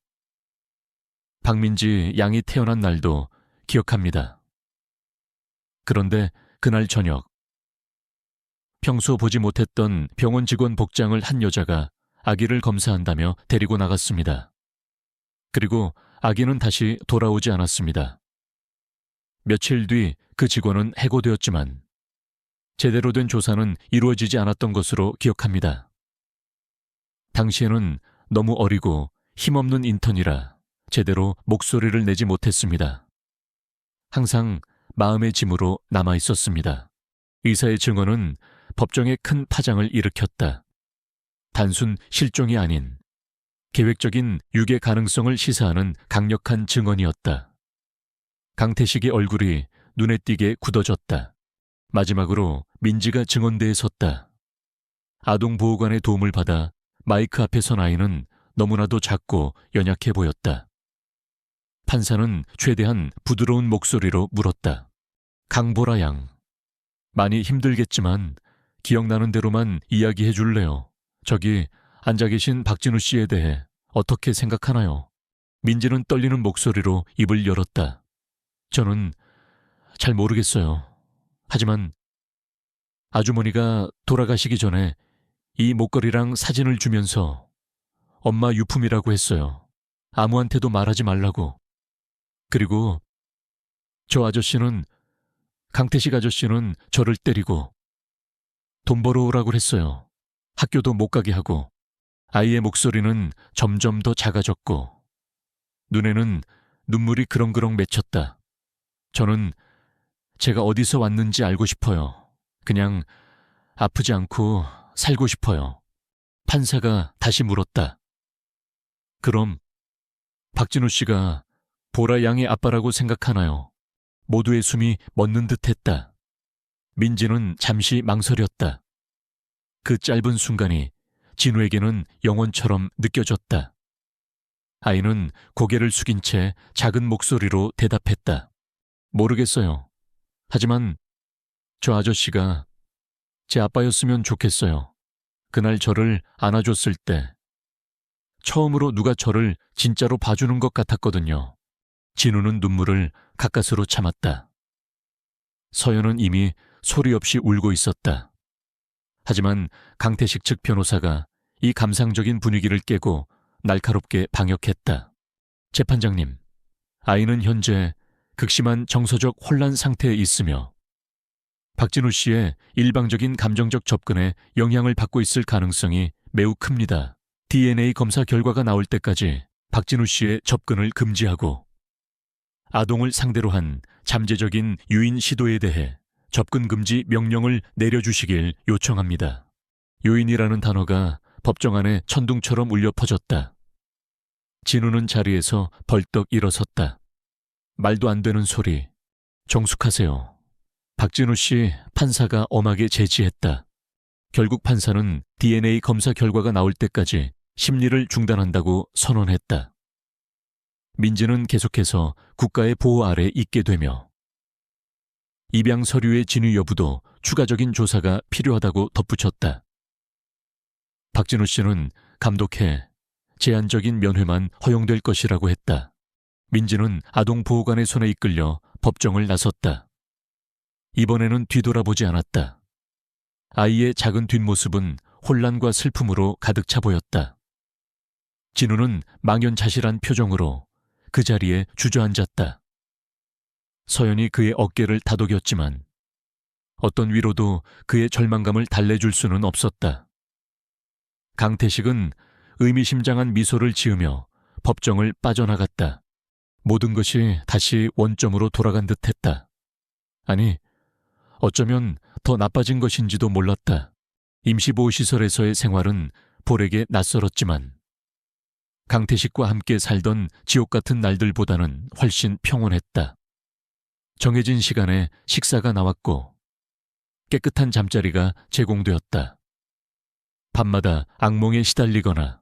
박민지 양이 태어난 날도 기억합니다. 그런데 그날 저녁, 평소 보지 못했던 병원 직원 복장을 한 여자가 아기를 검사한다며 데리고 나갔습니다. 그리고 아기는 다시 돌아오지 않았습니다. 며칠 뒤 그 직원은 해고되었지만 제대로 된 조사는 이루어지지 않았던 것으로 기억합니다. 당시에는 너무 어리고 힘없는 인턴이라 제대로 목소리를 내지 못했습니다. 항상 마음의 짐으로 남아 있었습니다. 의사의 증언은 법정에 큰 파장을 일으켰다. 단순 실종이 아닌 계획적인 유괴 가능성을 시사하는 강력한 증언이었다. 강태식의 얼굴이 눈에 띄게 굳어졌다. 마지막으로 민지가 증언대에 섰다. 아동보호관의 도움을 받아 마이크 앞에 선 아이는 너무나도 작고 연약해 보였다. 판사는 최대한 부드러운 목소리로 물었다. 강보라 양, 많이 힘들겠지만 기억나는 대로만 이야기해 줄래요? 저기 앉아 계신 박진우 씨에 대해 어떻게 생각하나요? 민지는 떨리는 목소리로 입을 열었다. 저는 잘 모르겠어요. 하지만 아주머니가 돌아가시기 전에 이 목걸이랑 사진을 주면서 엄마 유품이라고 했어요. 아무한테도 말하지 말라고. 그리고 저 아저씨는, 강태식 아저씨는 저를 때리고 돈 벌어오라고 했어요. 학교도 못 가게 하고. 아이의 목소리는 점점 더 작아졌고 눈에는 눈물이 그렁그렁 맺혔다. 저는 제가 어디서 왔는지 알고 싶어요. 그냥 아프지 않고 살고 싶어요. 판사가 다시 물었다. 그럼 박진우 씨가 보라 양의 아빠라고 생각하나요? 모두의 숨이 멎는 듯했다. 민지는 잠시 망설였다. 그 짧은 순간이 진우에게는 영원처럼 느껴졌다. 아이는 고개를 숙인 채 작은 목소리로 대답했다. 모르겠어요. 하지만 저 아저씨가 제 아빠였으면 좋겠어요. 그날 저를 안아줬을 때 처음으로 누가 저를 진짜로 봐주는 것 같았거든요. 진우는 눈물을 가까스로 참았다. 서연은 이미 소리 없이 울고 있었다. 하지만 강태식 측 변호사가 이 감상적인 분위기를 깨고 날카롭게 방역했다. 재판장님, 아이는 현재 극심한 정서적 혼란 상태에 있으며 박진우 씨의 일방적인 감정적 접근에 영향을 받고 있을 가능성이 매우 큽니다. DNA 검사 결과가 나올 때까지 박진우 씨의 접근을 금지하고 아동을 상대로 한 잠재적인 유인 시도에 대해 접근 금지 명령을 내려주시길 요청합니다. 유인이라는 단어가 법정 안에 천둥처럼 울려 퍼졌다. 진우는 자리에서 벌떡 일어섰다. 말도 안 되는 소리. 정숙하세요. 박진우 씨 판사가 엄하게 제지했다. 결국 판사는 DNA 검사 결과가 나올 때까지 심리를 중단한다고 선언했다. 민지는 계속해서 국가의 보호 아래 있게 되며 입양 서류의 진위 여부도 추가적인 조사가 필요하다고 덧붙였다. 박진우 씨는 감독해 제한적인 면회만 허용될 것이라고 했다. 민지는 아동보호관의 손에 이끌려 법정을 나섰다. 이번에는 뒤돌아보지 않았다. 아이의 작은 뒷모습은 혼란과 슬픔으로 가득 차 보였다. 진우는 망연자실한 표정으로 그 자리에 주저앉았다. 서연이 그의 어깨를 다독였지만 어떤 위로도 그의 절망감을 달래줄 수는 없었다. 강태식은 의미심장한 미소를 지으며 법정을 빠져나갔다. 모든 것이 다시 원점으로 돌아간 듯했다. 아니, 어쩌면 더 나빠진 것인지도 몰랐다. 임시보호시설에서의 생활은 볼에게 낯설었지만 강태식과 함께 살던 지옥 같은 날들보다는 훨씬 평온했다. 정해진 시간에 식사가 나왔고 깨끗한 잠자리가 제공되었다. 밤마다 악몽에 시달리거나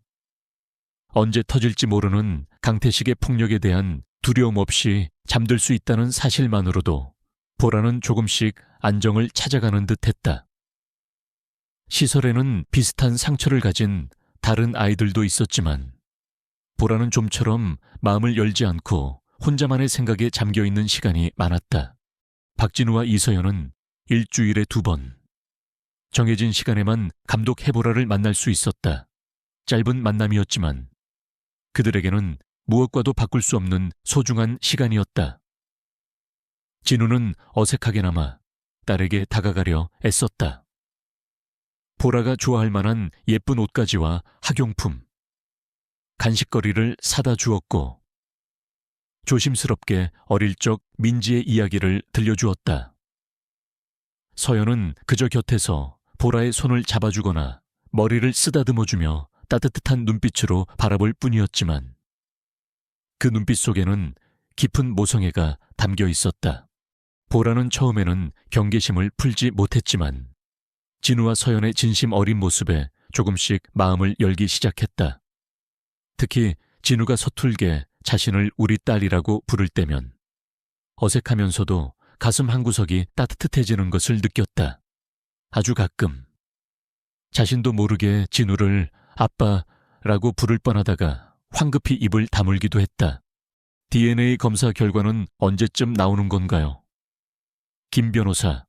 언제 터질지 모르는 강태식의 폭력에 대한 두려움 없이 잠들 수 있다는 사실만으로도 보라는 조금씩 안정을 찾아가는 듯했다. 시설에는 비슷한 상처를 가진 다른 아이들도 있었지만 보라는 좀처럼 마음을 열지 않고 혼자만의 생각에 잠겨있는 시간이 많았다. 박진우와 이서연은 일주일에 2번 정해진 시간에만 감독 해보라를 만날 수 있었다. 짧은 만남이었지만 그들에게는 무엇과도 바꿀 수 없는 소중한 시간이었다. 진우는 어색하게나마 딸에게 다가가려 애썼다. 보라가 좋아할 만한 예쁜 옷가지와 학용품, 간식거리를 사다 주었고 조심스럽게 어릴 적 민지의 이야기를 들려주었다. 서연은 그저 곁에서 보라의 손을 잡아주거나 머리를 쓰다듬어주며 따뜻한 눈빛으로 바라볼 뿐이었지만 그 눈빛 속에는 깊은 모성애가 담겨 있었다. 보라는 처음에는 경계심을 풀지 못했지만 진우와 서연의 진심 어린 모습에 조금씩 마음을 열기 시작했다. 특히 진우가 서툴게 자신을 우리 딸이라고 부를 때면 어색하면서도 가슴 한구석이 따뜻해지는 것을 느꼈다. 아주 가끔 자신도 모르게 진우를 아빠라고 부를 뻔하다가 황급히 입을 다물기도 했다. DNA 검사 결과는 언제쯤 나오는 건가요? 김 변호사,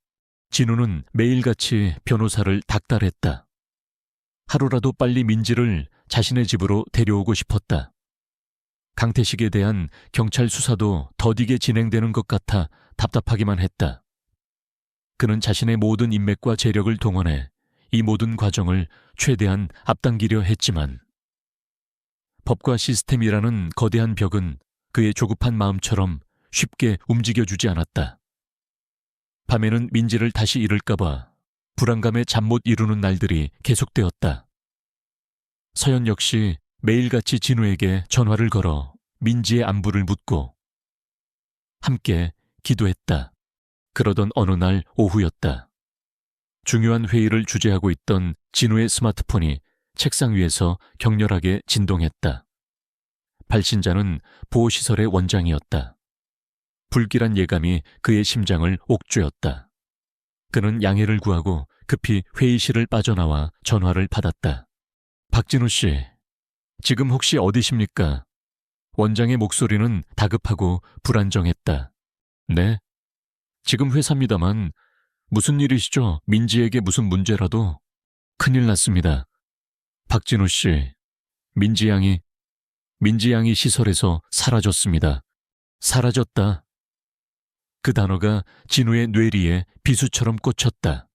진우는 매일같이 변호사를 닥달했다. 하루라도 빨리 민지를 자신의 집으로 데려오고 싶었다. 강태식에 대한 경찰 수사도 더디게 진행되는 것 같아 답답하기만 했다. 그는 자신의 모든 인맥과 재력을 동원해 이 모든 과정을 최대한 앞당기려 했지만 법과 시스템이라는 거대한 벽은 그의 조급한 마음처럼 쉽게 움직여주지 않았다. 밤에는 민지를 다시 잃을까봐 불안감에 잠 못 이루는 날들이 계속되었다. 서연 역시 매일같이 진우에게 전화를 걸어 민지의 안부를 묻고 함께 기도했다. 그러던 어느 날 오후였다. 중요한 회의를 주재하고 있던 진우의 스마트폰이 책상 위에서 격렬하게 진동했다. 발신자는 보호시설의 원장이었다. 불길한 예감이 그의 심장을 옥죄었다. 그는 양해를 구하고 급히 회의실을 빠져나와 전화를 받았다. 박진우 씨, 지금 혹시 어디십니까? 원장의 목소리는 다급하고 불안정했다. 네? 지금 회사입니다만 무슨 일이시죠? 민지에게 무슨 문제라도? 큰일 났습니다. 박진우 씨, 민지 양이 시설에서 사라졌습니다. 사라졌다. 그 단어가 진우의 뇌리에 비수처럼 꽂혔다.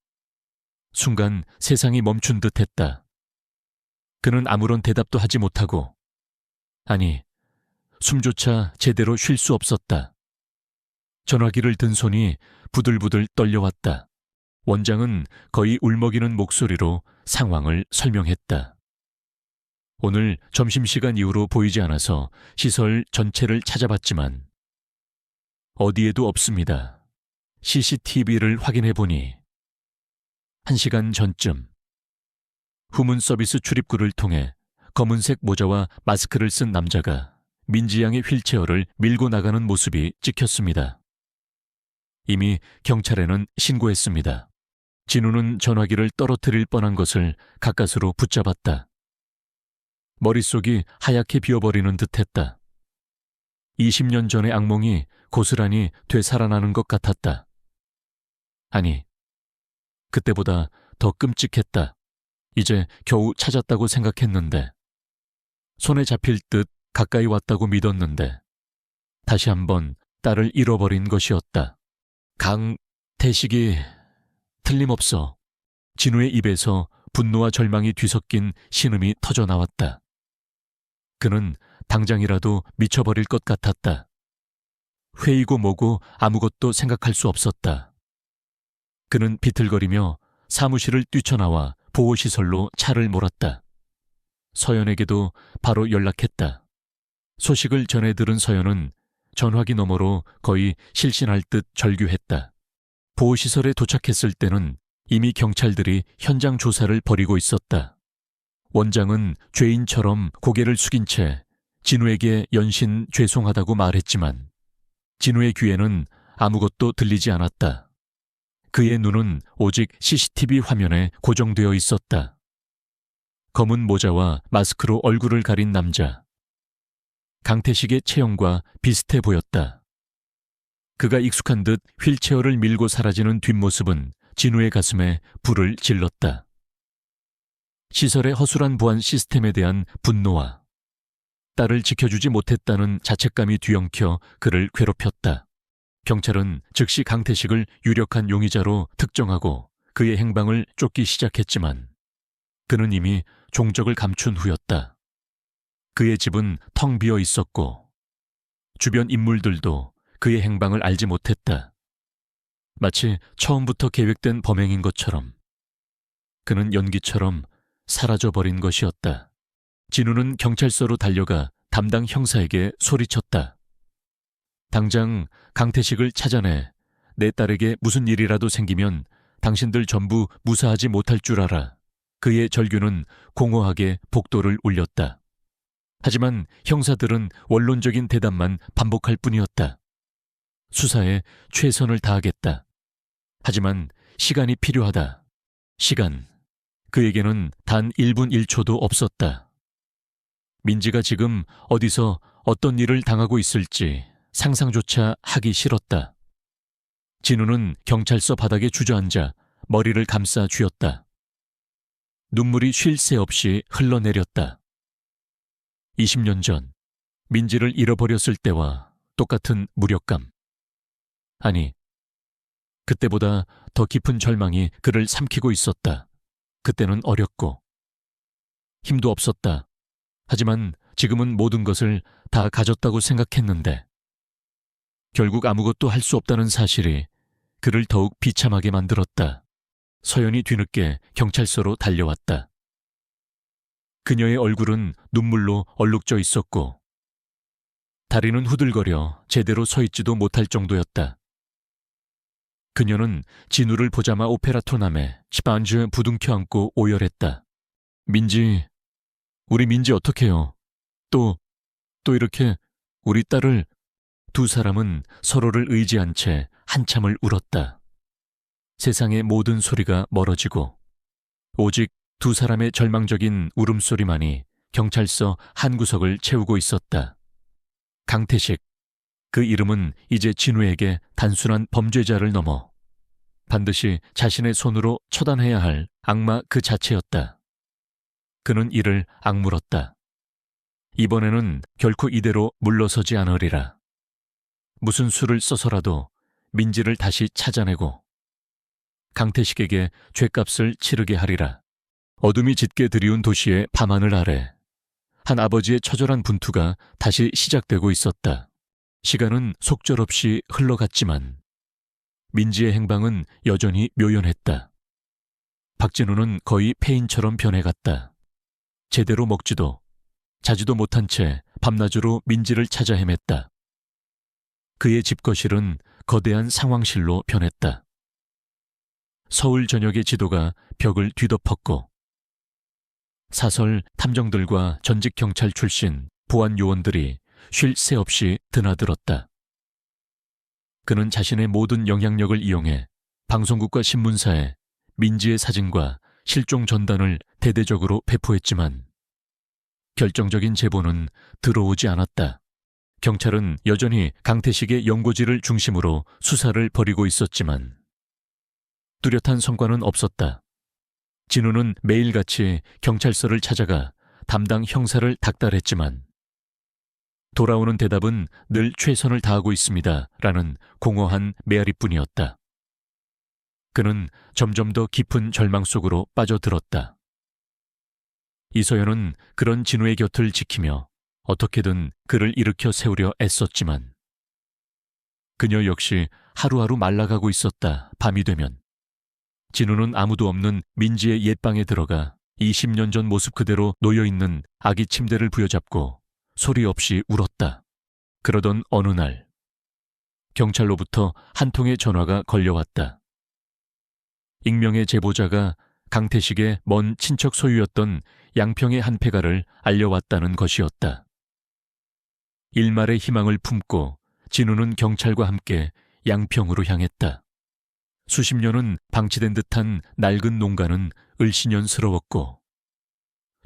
순간 세상이 멈춘 듯했다. 그는 아무런 대답도 하지 못하고, 아니, 숨조차 제대로 쉴 수 없었다. 전화기를 든 손이 부들부들 떨려왔다. 원장은 거의 울먹이는 목소리로 상황을 설명했다. 오늘 점심시간 이후로 보이지 않아서 시설 전체를 찾아봤지만 어디에도 없습니다. CCTV를 확인해 보니 1시간 전쯤 후문 서비스 출입구를 통해 검은색 모자와 마스크를 쓴 남자가 민지 양의 휠체어를 밀고 나가는 모습이 찍혔습니다. 이미 경찰에는 신고했습니다. 진우는 전화기를 떨어뜨릴 뻔한 것을 가까스로 붙잡았다. 머릿속이 하얗게 비어버리는 듯했다. 20년 전의 악몽이 고스란히 되살아나는 것 같았다. 아니, 그때보다 더 끔찍했다. 이제 겨우 찾았다고 생각했는데, 손에 잡힐 듯 가까이 왔다고 믿었는데 다시 한번 딸을 잃어버린 것이었다. 강태식이 틀림없어. 진우의 입에서 분노와 절망이 뒤섞인 신음이 터져 나왔다. 그는 당장이라도 미쳐버릴 것 같았다. 회의고 뭐고 아무것도 생각할 수 없었다. 그는 비틀거리며 사무실을 뛰쳐나와 보호시설로 차를 몰았다. 서연에게도 바로 연락했다. 소식을 전해 들은 서연은 전화기 너머로 거의 실신할 듯 절규했다. 보호시설에 도착했을 때는 이미 경찰들이 현장 조사를 벌이고 있었다. 원장은 죄인처럼 고개를 숙인 채 진우에게 연신 죄송하다고 말했지만 진우의 귀에는 아무것도 들리지 않았다. 그의 눈은 오직 CCTV 화면에 고정되어 있었다. 검은 모자와 마스크로 얼굴을 가린 남자. 강태식의 체형과 비슷해 보였다. 그가 익숙한 듯 휠체어를 밀고 사라지는 뒷모습은 진우의 가슴에 불을 질렀다. 시설의 허술한 보안 시스템에 대한 분노와 딸을 지켜주지 못했다는 자책감이 뒤엉켜 그를 괴롭혔다. 경찰은 즉시 강태식을 유력한 용의자로 특정하고 그의 행방을 쫓기 시작했지만 그는 이미 종적을 감춘 후였다. 그의 집은 텅 비어 있었고 주변 인물들도 그의 행방을 알지 못했다. 마치 처음부터 계획된 범행인 것처럼 그는 연기처럼 사라져버린 것이었다. 진우는 경찰서로 달려가 담당 형사에게 소리쳤다. 당장 강태식을 찾아내 내 딸에게 무슨 일이라도 생기면 당신들 전부 무사하지 못할 줄 알아. 그의 절규는 공허하게 복도를 울렸다. 하지만 형사들은 원론적인 대답만 반복할 뿐이었다. 수사에 최선을 다하겠다. 하지만 시간이 필요하다. 시간. 그에게는 단 1분 1초도 없었다. 민지가 지금 어디서 어떤 일을 당하고 있을지 상상조차 하기 싫었다. 진우는 경찰서 바닥에 주저앉아 머리를 감싸 쥐었다. 눈물이 쉴 새 없이 흘러내렸다. 20년 전 민지를 잃어버렸을 때와 똑같은 무력감. 아니, 그때보다 더 깊은 절망이 그를 삼키고 있었다. 그때는 어렸고 힘도 없었다. 하지만 지금은 모든 것을 다 가졌다고 생각했는데 결국 아무것도 할 수 없다는 사실이 그를 더욱 비참하게 만들었다. 서연이 뒤늦게 경찰서로 달려왔다. 그녀의 얼굴은 눈물로 얼룩져 있었고 다리는 후들거려 제대로 서 있지도 못할 정도였다. 그녀는 진우를 보자마 오페라토남에 시반즈 부둥켜 안고 오열했다. 민지, 우리 민지 어떡해요? 또 이렇게 우리 딸을. 두 사람은 서로를 의지한 채 한참을 울었다. 세상의 모든 소리가 멀어지고 오직 두 사람의 절망적인 울음소리만이 경찰서 한 구석을 채우고 있었다. 강태식, 그 이름은 이제 진우에게 단순한 범죄자를 넘어 반드시 자신의 손으로 처단해야 할 악마 그 자체였다. 그는 이를 악물었다. 이번에는 결코 이대로 물러서지 않으리라. 무슨 수를 써서라도 민지를 다시 찾아내고 강태식에게 죗값을 치르게 하리라. 어둠이 짙게 드리운 도시의 밤하늘 아래 한 아버지의 처절한 분투가 다시 시작되고 있었다. 시간은 속절없이 흘러갔지만 민지의 행방은 여전히 묘연했다. 박진우는 거의 폐인처럼 변해갔다. 제대로 먹지도 자지도 못한 채 밤낮으로 민지를 찾아 헤맸다. 그의 집거실은 거대한 상황실로 변했다. 서울 전역의 지도가 벽을 뒤덮었고 사설 탐정들과 전직 경찰 출신 보안 요원들이 쉴 새 없이 드나들었다. 그는 자신의 모든 영향력을 이용해 방송국과 신문사에 민지의 사진과 실종 전단을 대대적으로 배포했지만 결정적인 제보는 들어오지 않았다. 경찰은 여전히 강태식의 연고지를 중심으로 수사를 벌이고 있었지만 뚜렷한 성과는 없었다. 진우는 매일같이 경찰서를 찾아가 담당 형사를 닥달했지만 돌아오는 대답은 늘 최선을 다하고 있습니다. 라는 공허한 메아리뿐이었다. 그는 점점 더 깊은 절망 속으로 빠져들었다. 이소연은 그런 진우의 곁을 지키며 어떻게든 그를 일으켜 세우려 애썼지만 그녀 역시 하루하루 말라가고 있었다. 밤이 되면 진우는 아무도 없는 민지의 옛방에 들어가 20년 전 모습 그대로 놓여있는 아기 침대를 부여잡고 소리 없이 울었다. 그러던 어느 날 경찰로부터 한 통의 전화가 걸려왔다. 익명의 제보자가 강태식의 먼 친척 소유였던 양평의 한 폐가를 알려왔다는 것이었다. 일말의 희망을 품고 진우는 경찰과 함께 양평으로 향했다. 수십 년은 방치된 듯한 낡은 농가는 을씨년스러웠고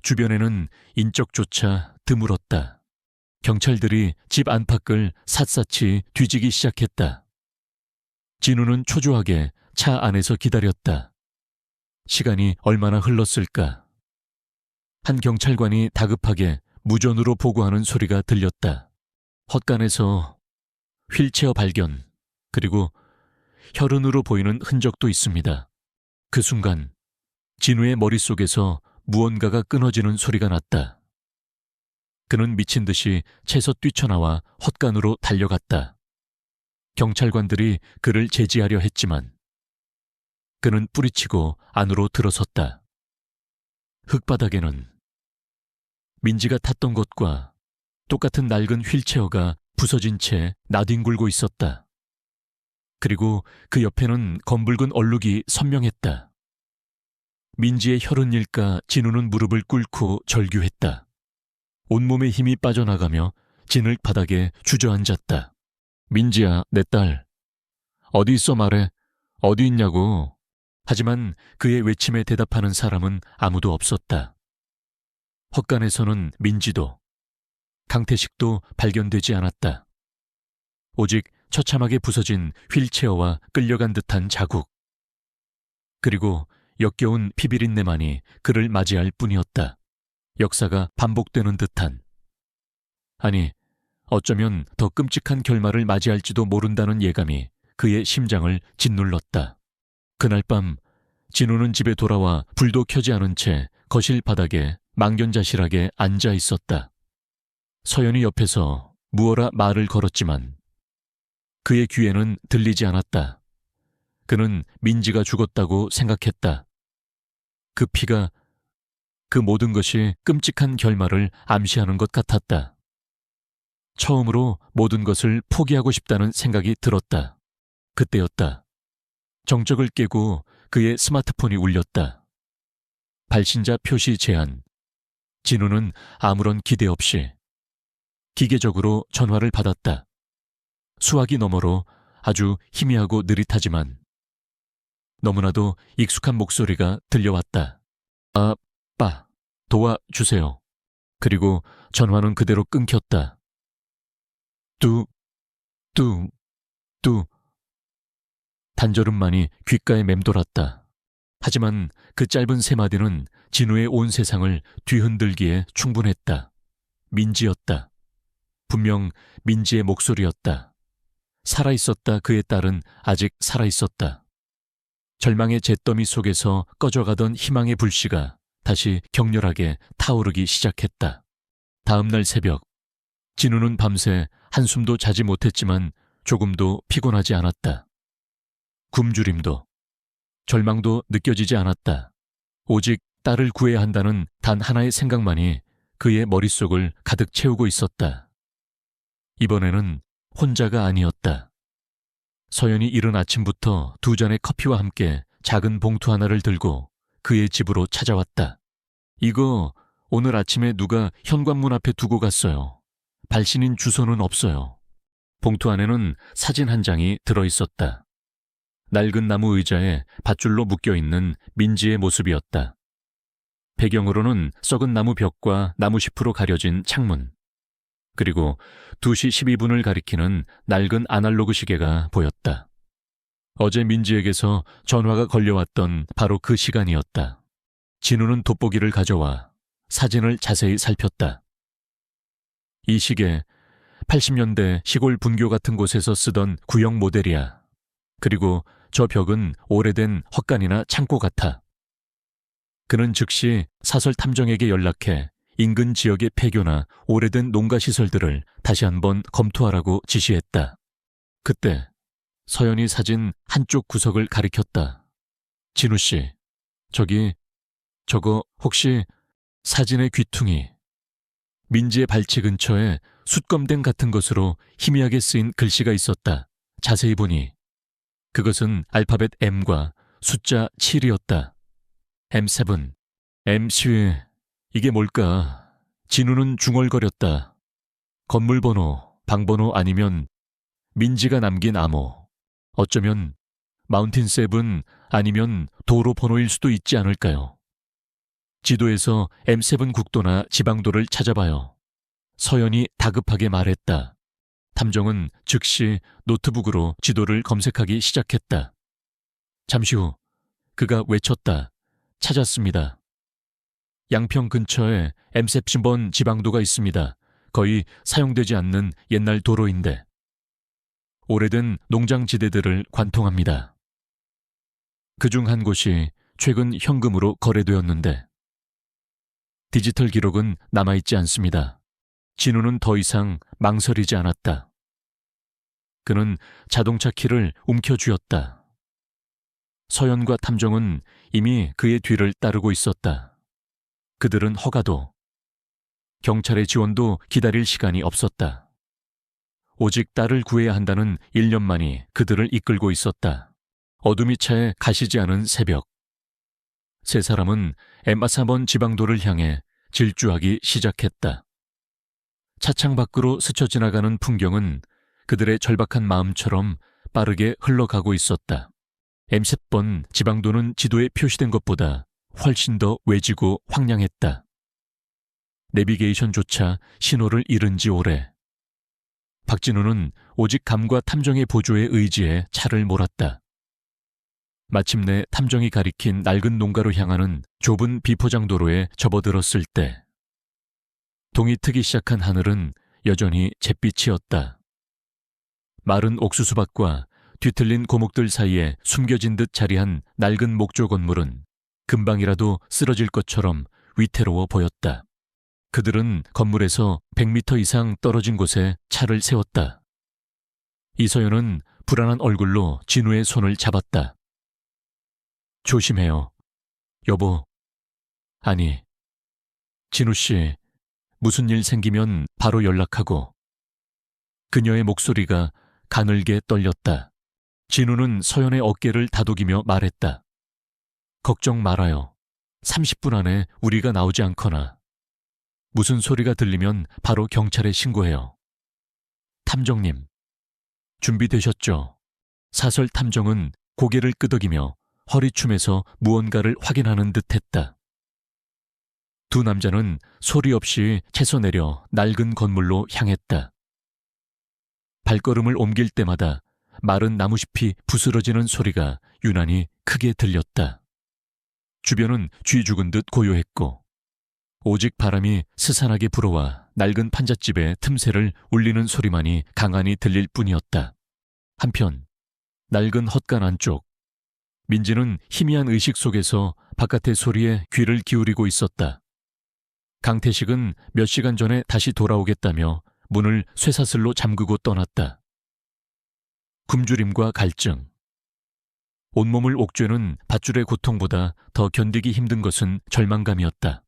주변에는 인적조차 드물었다. 경찰들이 집 안팎을 샅샅이 뒤지기 시작했다. 진우는 초조하게 차 안에서 기다렸다. 시간이 얼마나 흘렀을까? 한 경찰관이 다급하게 무전으로 보고하는 소리가 들렸다. 헛간에서 휠체어 발견, 그리고 혈흔으로 보이는 흔적도 있습니다. 그 순간 진우의 머릿속에서 무언가가 끊어지는 소리가 났다. 그는 미친 듯이 채서 뛰쳐나와 헛간으로 달려갔다. 경찰관들이 그를 제지하려 했지만 그는 뿌리치고 안으로 들어섰다. 흙바닥에는 민지가 탔던 것과 똑같은 낡은 휠체어가 부서진 채 나뒹굴고 있었다. 그리고 그 옆에는 검붉은 얼룩이 선명했다. 민지의 혈흔일까 진우는 무릎을 꿇고 절규했다. 온몸에 힘이 빠져나가며 진흙 바닥에 주저앉았다. 민지야, 내 딸. 어디 있어 말해. 어디 있냐고. 하지만 그의 외침에 대답하는 사람은 아무도 없었다. 헛간에서는 민지도 강태식도 발견되지 않았다. 오직 처참하게 부서진 휠체어와 끌려간 듯한 자국. 그리고 역겨운 피비린내만이 그를 맞이할 뿐이었다. 역사가 반복되는 듯한, 아니 어쩌면 더 끔찍한 결말을 맞이할지도 모른다는 예감이 그의 심장을 짓눌렀다. 그날 밤 진우는 집에 돌아와 불도 켜지 않은 채 거실 바닥에 망견자실하게 앉아 있었다. 서연이 옆에서 무어라 말을 걸었지만 그의 귀에는 들리지 않았다. 그는 민지가 죽었다고 생각했다. 그 피가, 그 모든 것이 끔찍한 결말을 암시하는 것 같았다. 처음으로 모든 것을 포기하고 싶다는 생각이 들었다. 그때였다. 정적을 깨고 그의 스마트폰이 울렸다. 발신자 표시 제한. 진우는 아무런 기대 없이 기계적으로 전화를 받았다. 수화기 너머로 아주 희미하고 느릿하지만 너무나도 익숙한 목소리가 들려왔다. 아빠, 도와주세요. 그리고 전화는 그대로 끊겼다. 뚜. 단절음만이 귓가에 맴돌았다. 하지만 그 짧은 세 마디는 진우의 온 세상을 뒤흔들기에 충분했다. 민지였다. 분명 민지의 목소리였다. 살아있었다. 그의 딸은 아직 살아있었다. 절망의 잿더미 속에서 꺼져가던 희망의 불씨가 다시 격렬하게 타오르기 시작했다. 다음 날 새벽, 진우는 밤새 한숨도 자지 못했지만 조금도 피곤하지 않았다. 굶주림도, 절망도 느껴지지 않았다. 오직 딸을 구해야 한다는 단 하나의 생각만이 그의 머릿속을 가득 채우고 있었다. 이번에는 혼자가 아니었다. 서연이 이른 아침부터 2잔의 커피와 함께 작은 봉투 하나를 들고 그의 집으로 찾아왔다. 이거 오늘 아침에 누가 현관문 앞에 두고 갔어요. 발신인 주소는 없어요. 봉투 안에는 사진 한 장이 들어있었다. 낡은 나무 의자에 밧줄로 묶여있는 민지의 모습이었다. 배경으로는 썩은 나무 벽과 나무잎으로 가려진 창문, 그리고 2시 12분을 가리키는 낡은 아날로그 시계가 보였다. 어제 민지에게서 전화가 걸려왔던 바로 그 시간이었다. 진우는 돋보기를 가져와 사진을 자세히 살폈다. 이 시계 80년대 시골 분교 같은 곳에서 쓰던 구형 모델이야. 그리고 저 벽은 오래된 헛간이나 창고 같아. 그는 즉시 사설 탐정에게 연락해 인근 지역의 폐교나 오래된 농가시설들을 다시 한번 검토하라고 지시했다. 그때 서연이 사진 한쪽 구석을 가리켰다. 진우 씨, 저거 혹시 사진의 귀퉁이, 민지의 발치 근처에 숯검댕 같은 것으로 희미하게 쓰인 글씨가 있었다. 자세히 보니 그것은 알파벳 M과 숫자 7이었다. M7, MC, 이게 뭘까? 진우는 중얼거렸다. 건물 번호, 방번호 아니면 민지가 남긴 암호. 어쩌면 마운틴 세븐 아니면 도로 번호일 수도 있지 않을까요? 지도에서 M7 국도나 지방도를 찾아봐요. 서연이 다급하게 말했다. 탐정은 즉시 노트북으로 지도를 검색하기 시작했다. 잠시 후 그가 외쳤다. 찾았습니다. 양평 근처에 M7번 지방도가 있습니다. 거의 사용되지 않는 옛날 도로인데 오래된 농장지대들을 관통합니다. 그중 한 곳이 최근 현금으로 거래되었는데 디지털 기록은 남아있지 않습니다. 진우는 더 이상 망설이지 않았다. 그는 자동차 키를 움켜쥐었다. 서연과 탐정은 이미 그의 뒤를 따르고 있었다. 그들은 허가도, 경찰의 지원도 기다릴 시간이 없었다. 오직 딸을 구해야 한다는 일념만이 그들을 이끌고 있었다. 어둠이 차에 가시지 않은 새벽. 세 사람은 M3번 지방도를 향해 질주하기 시작했다. 차창 밖으로 스쳐 지나가는 풍경은 그들의 절박한 마음처럼 빠르게 흘러가고 있었다. M3번 지방도는 지도에 표시된 것보다 훨씬 더 외지고 황량했다. 내비게이션조차 신호를 잃은 지 오래. 박진우는 오직 감과 탐정의 보조에 의지해 차를 몰았다. 마침내 탐정이 가리킨 낡은 농가로 향하는 좁은 비포장도로에 접어들었을 때 동이 트기 시작한 하늘은 여전히 잿빛이었다. 마른 옥수수밭과 뒤틀린 고목들 사이에 숨겨진 듯 자리한 낡은 목조 건물은 금방이라도 쓰러질 것처럼 위태로워 보였다. 그들은 건물에서 100m 이상 떨어진 곳에 차를 세웠다. 이서연은 불안한 얼굴로 진우의 손을 잡았다. 조심해요. 여보. 아니. 진우 씨, 무슨 일 생기면 바로 연락하고. 그녀의 목소리가 가늘게 떨렸다. 진우는 서연의 어깨를 다독이며 말했다. 걱정 말아요. 30분 안에 우리가 나오지 않거나 무슨 소리가 들리면 바로 경찰에 신고해요. 탐정님, 준비되셨죠? 사설 탐정은 고개를 끄덕이며 허리춤에서 무언가를 확인하는 듯 했다. 두 남자는 소리 없이 채서 내려 낡은 건물로 향했다. 발걸음을 옮길 때마다 마른 나무잎이 부스러지는 소리가 유난히 크게 들렸다. 주변은 쥐 죽은 듯 고요했고 오직 바람이 스산하게 불어와 낡은 판잣집의 틈새를 울리는 소리만이 강한히 들릴 뿐이었다. 한편 낡은 헛간 안쪽 민지는 희미한 의식 속에서 바깥의 소리에 귀를 기울이고 있었다. 강태식은 몇 시간 전에 다시 돌아오겠다며 문을 쇠사슬로 잠그고 떠났다. 굶주림과 갈증. 온몸을 옥죄는 밧줄의 고통보다 더 견디기 힘든 것은 절망감이었다.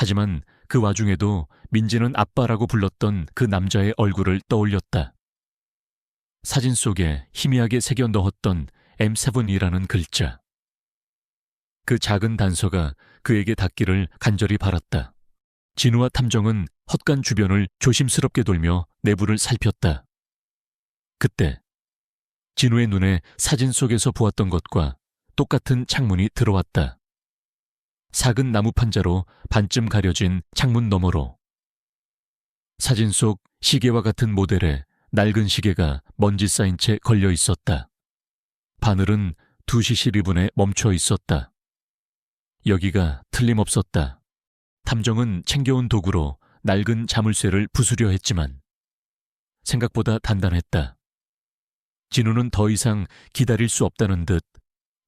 하지만 그 와중에도 민지는 아빠라고 불렀던 그 남자의 얼굴을 떠올렸다. 사진 속에 희미하게 새겨 넣었던 M7이라는 글자. 그 작은 단서가 그에게 닿기를 간절히 바랐다. 진우와 탐정은 헛간 주변을 조심스럽게 돌며 내부를 살폈다. 그때 진우의 눈에 사진 속에서 보았던 것과 똑같은 창문이 들어왔다. 작은 나무 판자로 반쯤 가려진 창문 너머로 사진 속 시계와 같은 모델의 낡은 시계가 먼지 쌓인 채 걸려 있었다. 바늘은 2시 12분에 멈춰 있었다. 여기가 틀림없었다. 탐정은 챙겨온 도구로 낡은 자물쇠를 부수려 했지만 생각보다 단단했다. 진우는 더 이상 기다릴 수 없다는 듯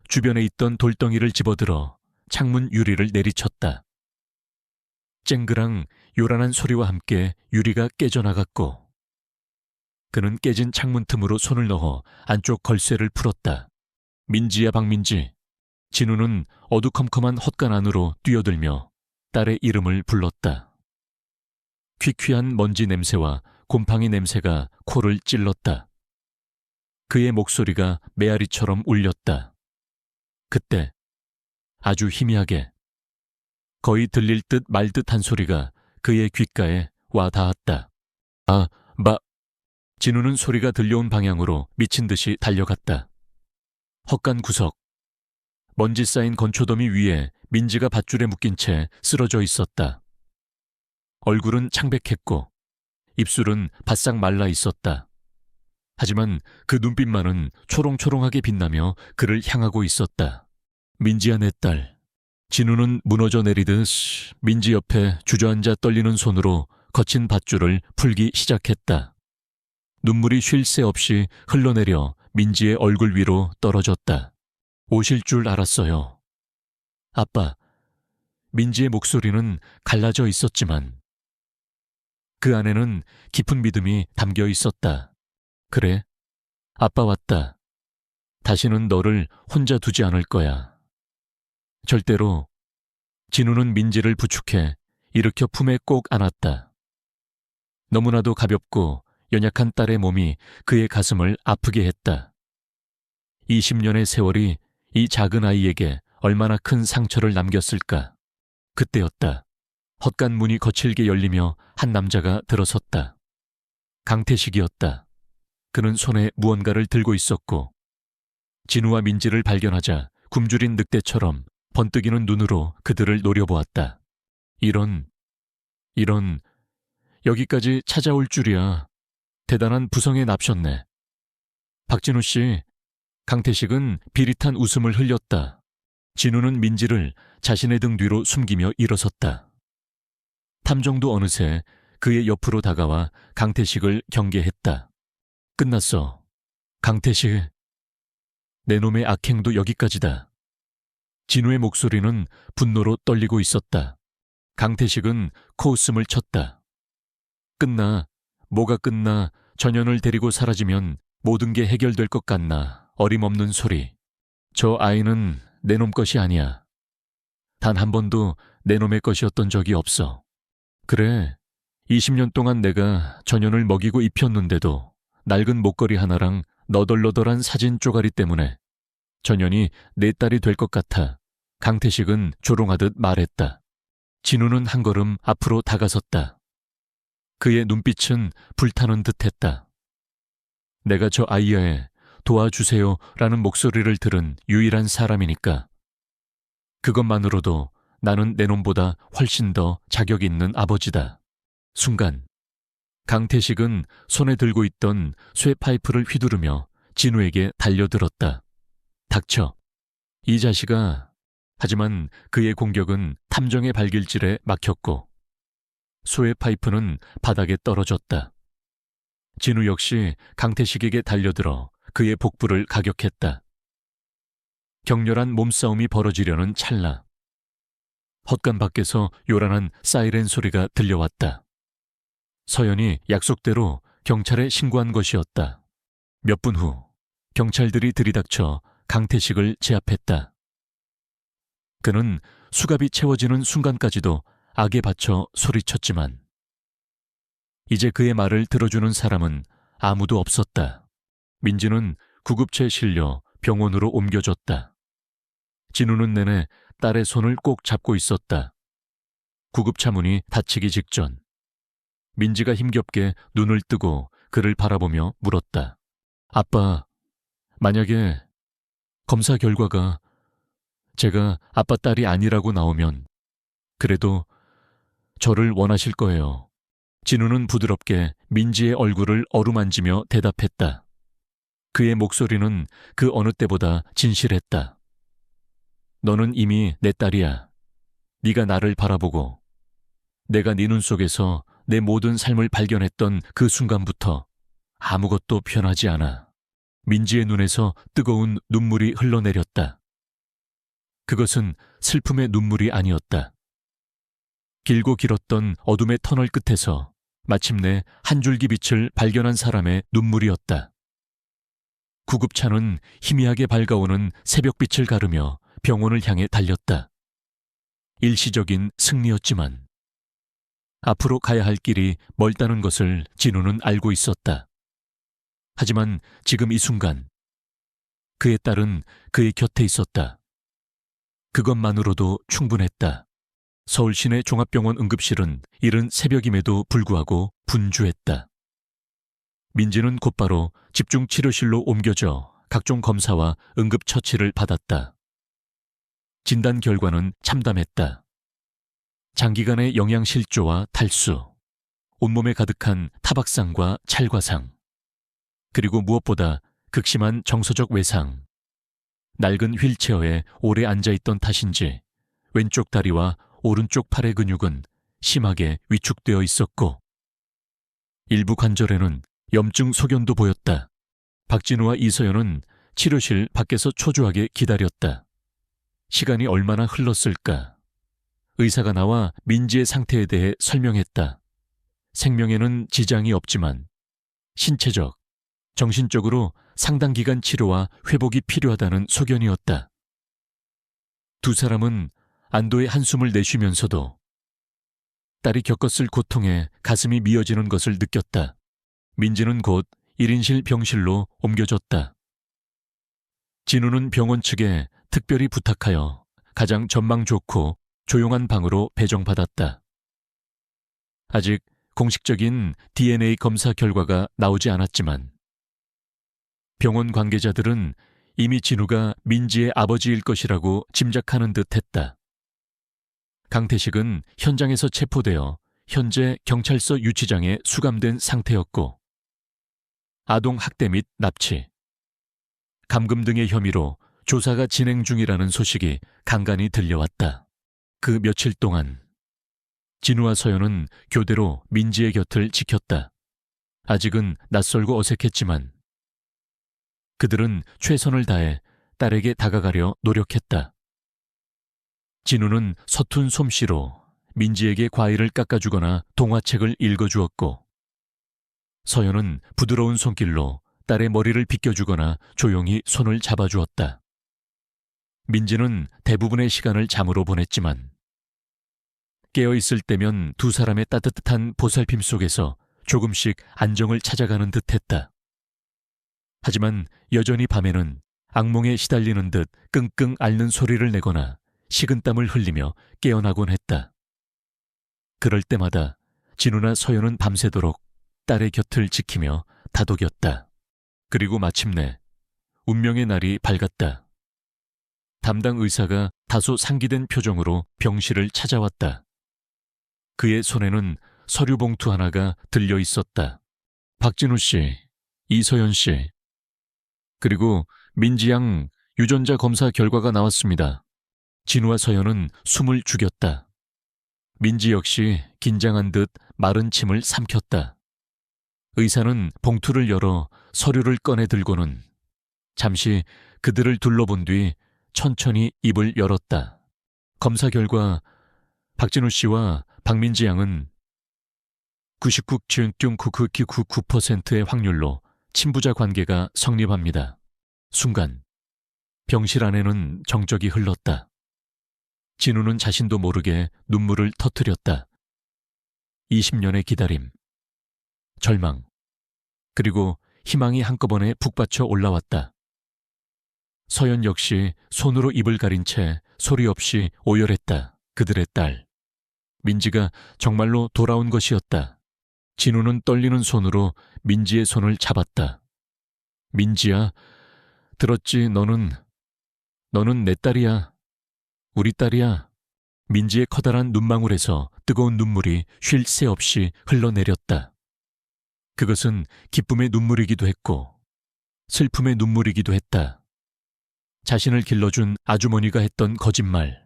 주변에 있던 돌덩이를 집어들어 창문 유리를 내리쳤다. 쨍그랑 요란한 소리와 함께 유리가 깨져나갔고 그는 깨진 창문 틈으로 손을 넣어 안쪽 걸쇠를 풀었다. 민지야, 박민지. 진우는 어두컴컴한 헛간 안으로 뛰어들며 딸의 이름을 불렀다. 퀴퀴한 먼지 냄새와 곰팡이 냄새가 코를 찔렀다. 그의 목소리가 메아리처럼 울렸다. 그때 아주 희미하게 거의 들릴 듯 말 듯한 소리가 그의 귓가에 와 닿았다. 아, 진우는 소리가 들려온 방향으로 미친 듯이 달려갔다. 헛간 구석. 먼지 쌓인 건초더미 위에 민지가 밧줄에 묶인 채 쓰러져 있었다. 얼굴은 창백했고 입술은 바싹 말라 있었다. 하지만 그 눈빛만은 초롱초롱하게 빛나며 그를 향하고 있었다. 민지야, 내 딸. 진우는 무너져 내리듯 민지 옆에 주저앉아 떨리는 손으로 거친 밧줄을 풀기 시작했다. 눈물이 쉴 새 없이 흘러내려 민지의 얼굴 위로 떨어졌다. 오실 줄 알았어요. 아빠. 민지의 목소리는 갈라져 있었지만 그 안에는 깊은 믿음이 담겨 있었다. 그래, 아빠 왔다. 다시는 너를 혼자 두지 않을 거야. 절대로. 진우는 민지를 부축해 일으켜 품에 꼭 안았다. 너무나도 가볍고 연약한 딸의 몸이 그의 가슴을 아프게 했다. 20년의 세월이 이 작은 아이에게 얼마나 큰 상처를 남겼을까. 그때였다. 헛간 문이 거칠게 열리며 한 남자가 들어섰다. 강태식이었다. 그는 손에 무언가를 들고 있었고 진우와 민지를 발견하자 굶주린 늑대처럼 번뜩이는 눈으로 그들을 노려보았다. 이런 여기까지 찾아올 줄이야. 대단한 부성에 납셨네. 박진우 씨. 강태식은 비릿한 웃음을 흘렸다. 진우는 민지를 자신의 등 뒤로 숨기며 일어섰다. 탐정도 어느새 그의 옆으로 다가와 강태식을 경계했다. 끝났어. 강태식. 내 놈의 악행도 여기까지다. 진우의 목소리는 분노로 떨리고 있었다. 강태식은 코웃음을 쳤다. 끝나. 뭐가 끝나. 전현을 데리고 사라지면 모든 게 해결될 것 같나. 어림없는 소리. 저 아이는 내 놈 것이 아니야. 단 한 번도 내 놈의 것이었던 적이 없어. 그래, 20년 동안 내가 전현을 먹이고 입혔는데도 낡은 목걸이 하나랑 너덜너덜한 사진 쪼가리 때문에 전현이 내 딸이 될 것 같아. 강태식은 조롱하듯 말했다. 진우는 한 걸음 앞으로 다가섰다. 그의 눈빛은 불타는 듯했다. 내가 저 아이의 도와주세요 라는 목소리를 들은 유일한 사람이니까. 그것만으로도 나는 내 놈보다 훨씬 더 자격 있는 아버지다. 순간 강태식은 손에 들고 있던 쇠파이프를 휘두르며 진우에게 달려들었다. 닥쳐. 이 자식아. 하지만 그의 공격은 탐정의 발길질에 막혔고 쇠파이프는 바닥에 떨어졌다. 진우 역시 강태식에게 달려들어 그의 복부를 가격했다. 격렬한 몸싸움이 벌어지려는 찰나. 헛간 밖에서 요란한 사이렌 소리가 들려왔다. 서연이 약속대로 경찰에 신고한 것이었다. 몇 분 후 경찰들이 들이닥쳐 강태식을 제압했다. 그는 수갑이 채워지는 순간까지도 악에 받쳐 소리쳤지만 이제 그의 말을 들어주는 사람은 아무도 없었다. 민지는 구급차에 실려 병원으로 옮겨졌다. 진우는 내내 딸의 손을 꼭 잡고 있었다. 구급차 문이 닫히기 직전 민지가 힘겹게 눈을 뜨고 그를 바라보며 물었다. 아빠, 만약에 검사 결과가 제가 아빠 딸이 아니라고 나오면 그래도 저를 원하실 거예요. 진우는 부드럽게 민지의 얼굴을 어루만지며 대답했다. 그의 목소리는 그 어느 때보다 진실했다. 너는 이미 내 딸이야. 네가 나를 바라보고 내가 네 눈 속에서 내 모든 삶을 발견했던 그 순간부터 아무것도 변하지 않아. 민지의 눈에서 뜨거운 눈물이 흘러내렸다. 그것은 슬픔의 눈물이 아니었다. 길고 길었던 어둠의 터널 끝에서 마침내 한 줄기 빛을 발견한 사람의 눈물이었다. 구급차는 희미하게 밝아오는 새벽빛을 가르며 병원을 향해 달렸다. 일시적인 승리였지만 앞으로 가야 할 길이 멀다는 것을 진우는 알고 있었다. 하지만 지금 이 순간 그의 딸은 그의 곁에 있었다. 그것만으로도 충분했다. 서울 시내 종합병원 응급실은 이른 새벽임에도 불구하고 분주했다. 민지는 곧바로 집중치료실로 옮겨져 각종 검사와 응급처치를 받았다. 진단 결과는 참담했다. 장기간의 영양실조와 탈수, 온몸에 가득한 타박상과 찰과상, 그리고 무엇보다 극심한 정서적 외상, 낡은 휠체어에 오래 앉아있던 탓인지 왼쪽 다리와 오른쪽 팔의 근육은 심하게 위축되어 있었고 일부 관절에는 염증 소견도 보였다. 박진우와 이서연은 치료실 밖에서 초조하게 기다렸다. 시간이 얼마나 흘렀을까? 의사가 나와 민지의 상태에 대해 설명했다. 생명에는 지장이 없지만 신체적, 정신적으로 상당 기간 치료와 회복이 필요하다는 소견이었다. 두 사람은 안도의 한숨을 내쉬면서도 딸이 겪었을 고통에 가슴이 미어지는 것을 느꼈다. 민지는 곧 1인실 병실로 옮겨졌다. 진우는 병원 측에 특별히 부탁하여 가장 전망 좋고 조용한 방으로 배정받았다. 아직 공식적인 DNA 검사 결과가 나오지 않았지만 병원 관계자들은 이미 진우가 민지의 아버지일 것이라고 짐작하는 듯 했다. 강태식은 현장에서 체포되어 현재 경찰서 유치장에 수감된 상태였고 아동 학대 및 납치, 감금 등의 혐의로 조사가 진행 중이라는 소식이 간간히 들려왔다. 그 며칠 동안 진우와 서연은 교대로 민지의 곁을 지켰다. 아직은 낯설고 어색했지만 그들은 최선을 다해 딸에게 다가가려 노력했다. 진우는 서툰 솜씨로 민지에게 과일을 깎아주거나 동화책을 읽어주었고 서연은 부드러운 손길로 딸의 머리를 빗겨주거나 조용히 손을 잡아주었다. 민지는 대부분의 시간을 잠으로 보냈지만 깨어있을 때면 두 사람의 따뜻한 보살핌 속에서 조금씩 안정을 찾아가는 듯했다. 하지만 여전히 밤에는 악몽에 시달리는 듯 끙끙 앓는 소리를 내거나 식은땀을 흘리며 깨어나곤 했다. 그럴 때마다 진우나 서연은 밤새도록 딸의 곁을 지키며 다독였다. 그리고 마침내 운명의 날이 밝았다. 담당 의사가 다소 상기된 표정으로 병실을 찾아왔다. 그의 손에는 서류 봉투 하나가 들려 있었다. 박진우 씨, 이서연 씨, 그리고 민지 양 유전자 검사 결과가 나왔습니다. 진우와 서연은 숨을 죽였다. 민지 역시 긴장한 듯 마른 침을 삼켰다. 의사는 봉투를 열어 서류를 꺼내 들고는 잠시 그들을 둘러본 뒤 천천히 입을 열었다. 검사 결과 박진우 씨와 박민지 양은 99.9999%의 확률로 친부자 관계가 성립합니다. 순간 병실 안에는 정적이 흘렀다. 진우는 자신도 모르게 눈물을 터뜨렸다. 20년의 기다림, 절망, 그리고 희망이 한꺼번에 북받쳐 올라왔다. 서연 역시 손으로 입을 가린 채 소리 없이 오열했다. 그들의 딸. 민지가 정말로 돌아온 것이었다. 진우는 떨리는 손으로 민지의 손을 잡았다. 민지야, 들었지? 너는 내 딸이야. 우리 딸이야. 민지의 커다란 눈망울에서 뜨거운 눈물이 쉴 새 없이 흘러내렸다. 그것은 기쁨의 눈물이기도 했고 슬픔의 눈물이기도 했다. 자신을 길러준 아주머니가 했던 거짓말,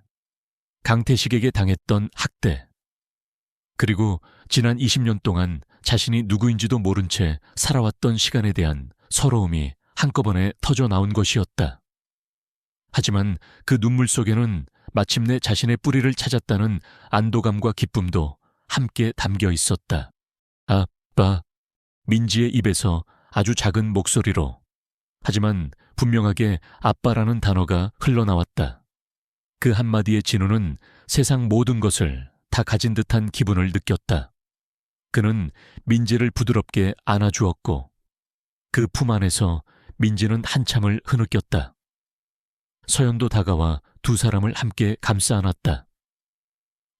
강태식에게 당했던 학대, 그리고 지난 20년 동안 자신이 누구인지도 모른 채 살아왔던 시간에 대한 서러움이 한꺼번에 터져 나온 것이었다. 하지만 그 눈물 속에는 마침내 자신의 뿌리를 찾았다는 안도감과 기쁨도 함께 담겨 있었다. 아빠, 민지의 입에서 아주 작은 목소리로, 하지만 분명하게 아빠라는 단어가 흘러나왔다. 그 한마디에 진우는 세상 모든 것을 다 가진 듯한 기분을 느꼈다. 그는 민지를 부드럽게 안아주었고 그 품 안에서 민지는 한참을 흐느꼈다. 서연도 다가와 두 사람을 함께 감싸 안았다.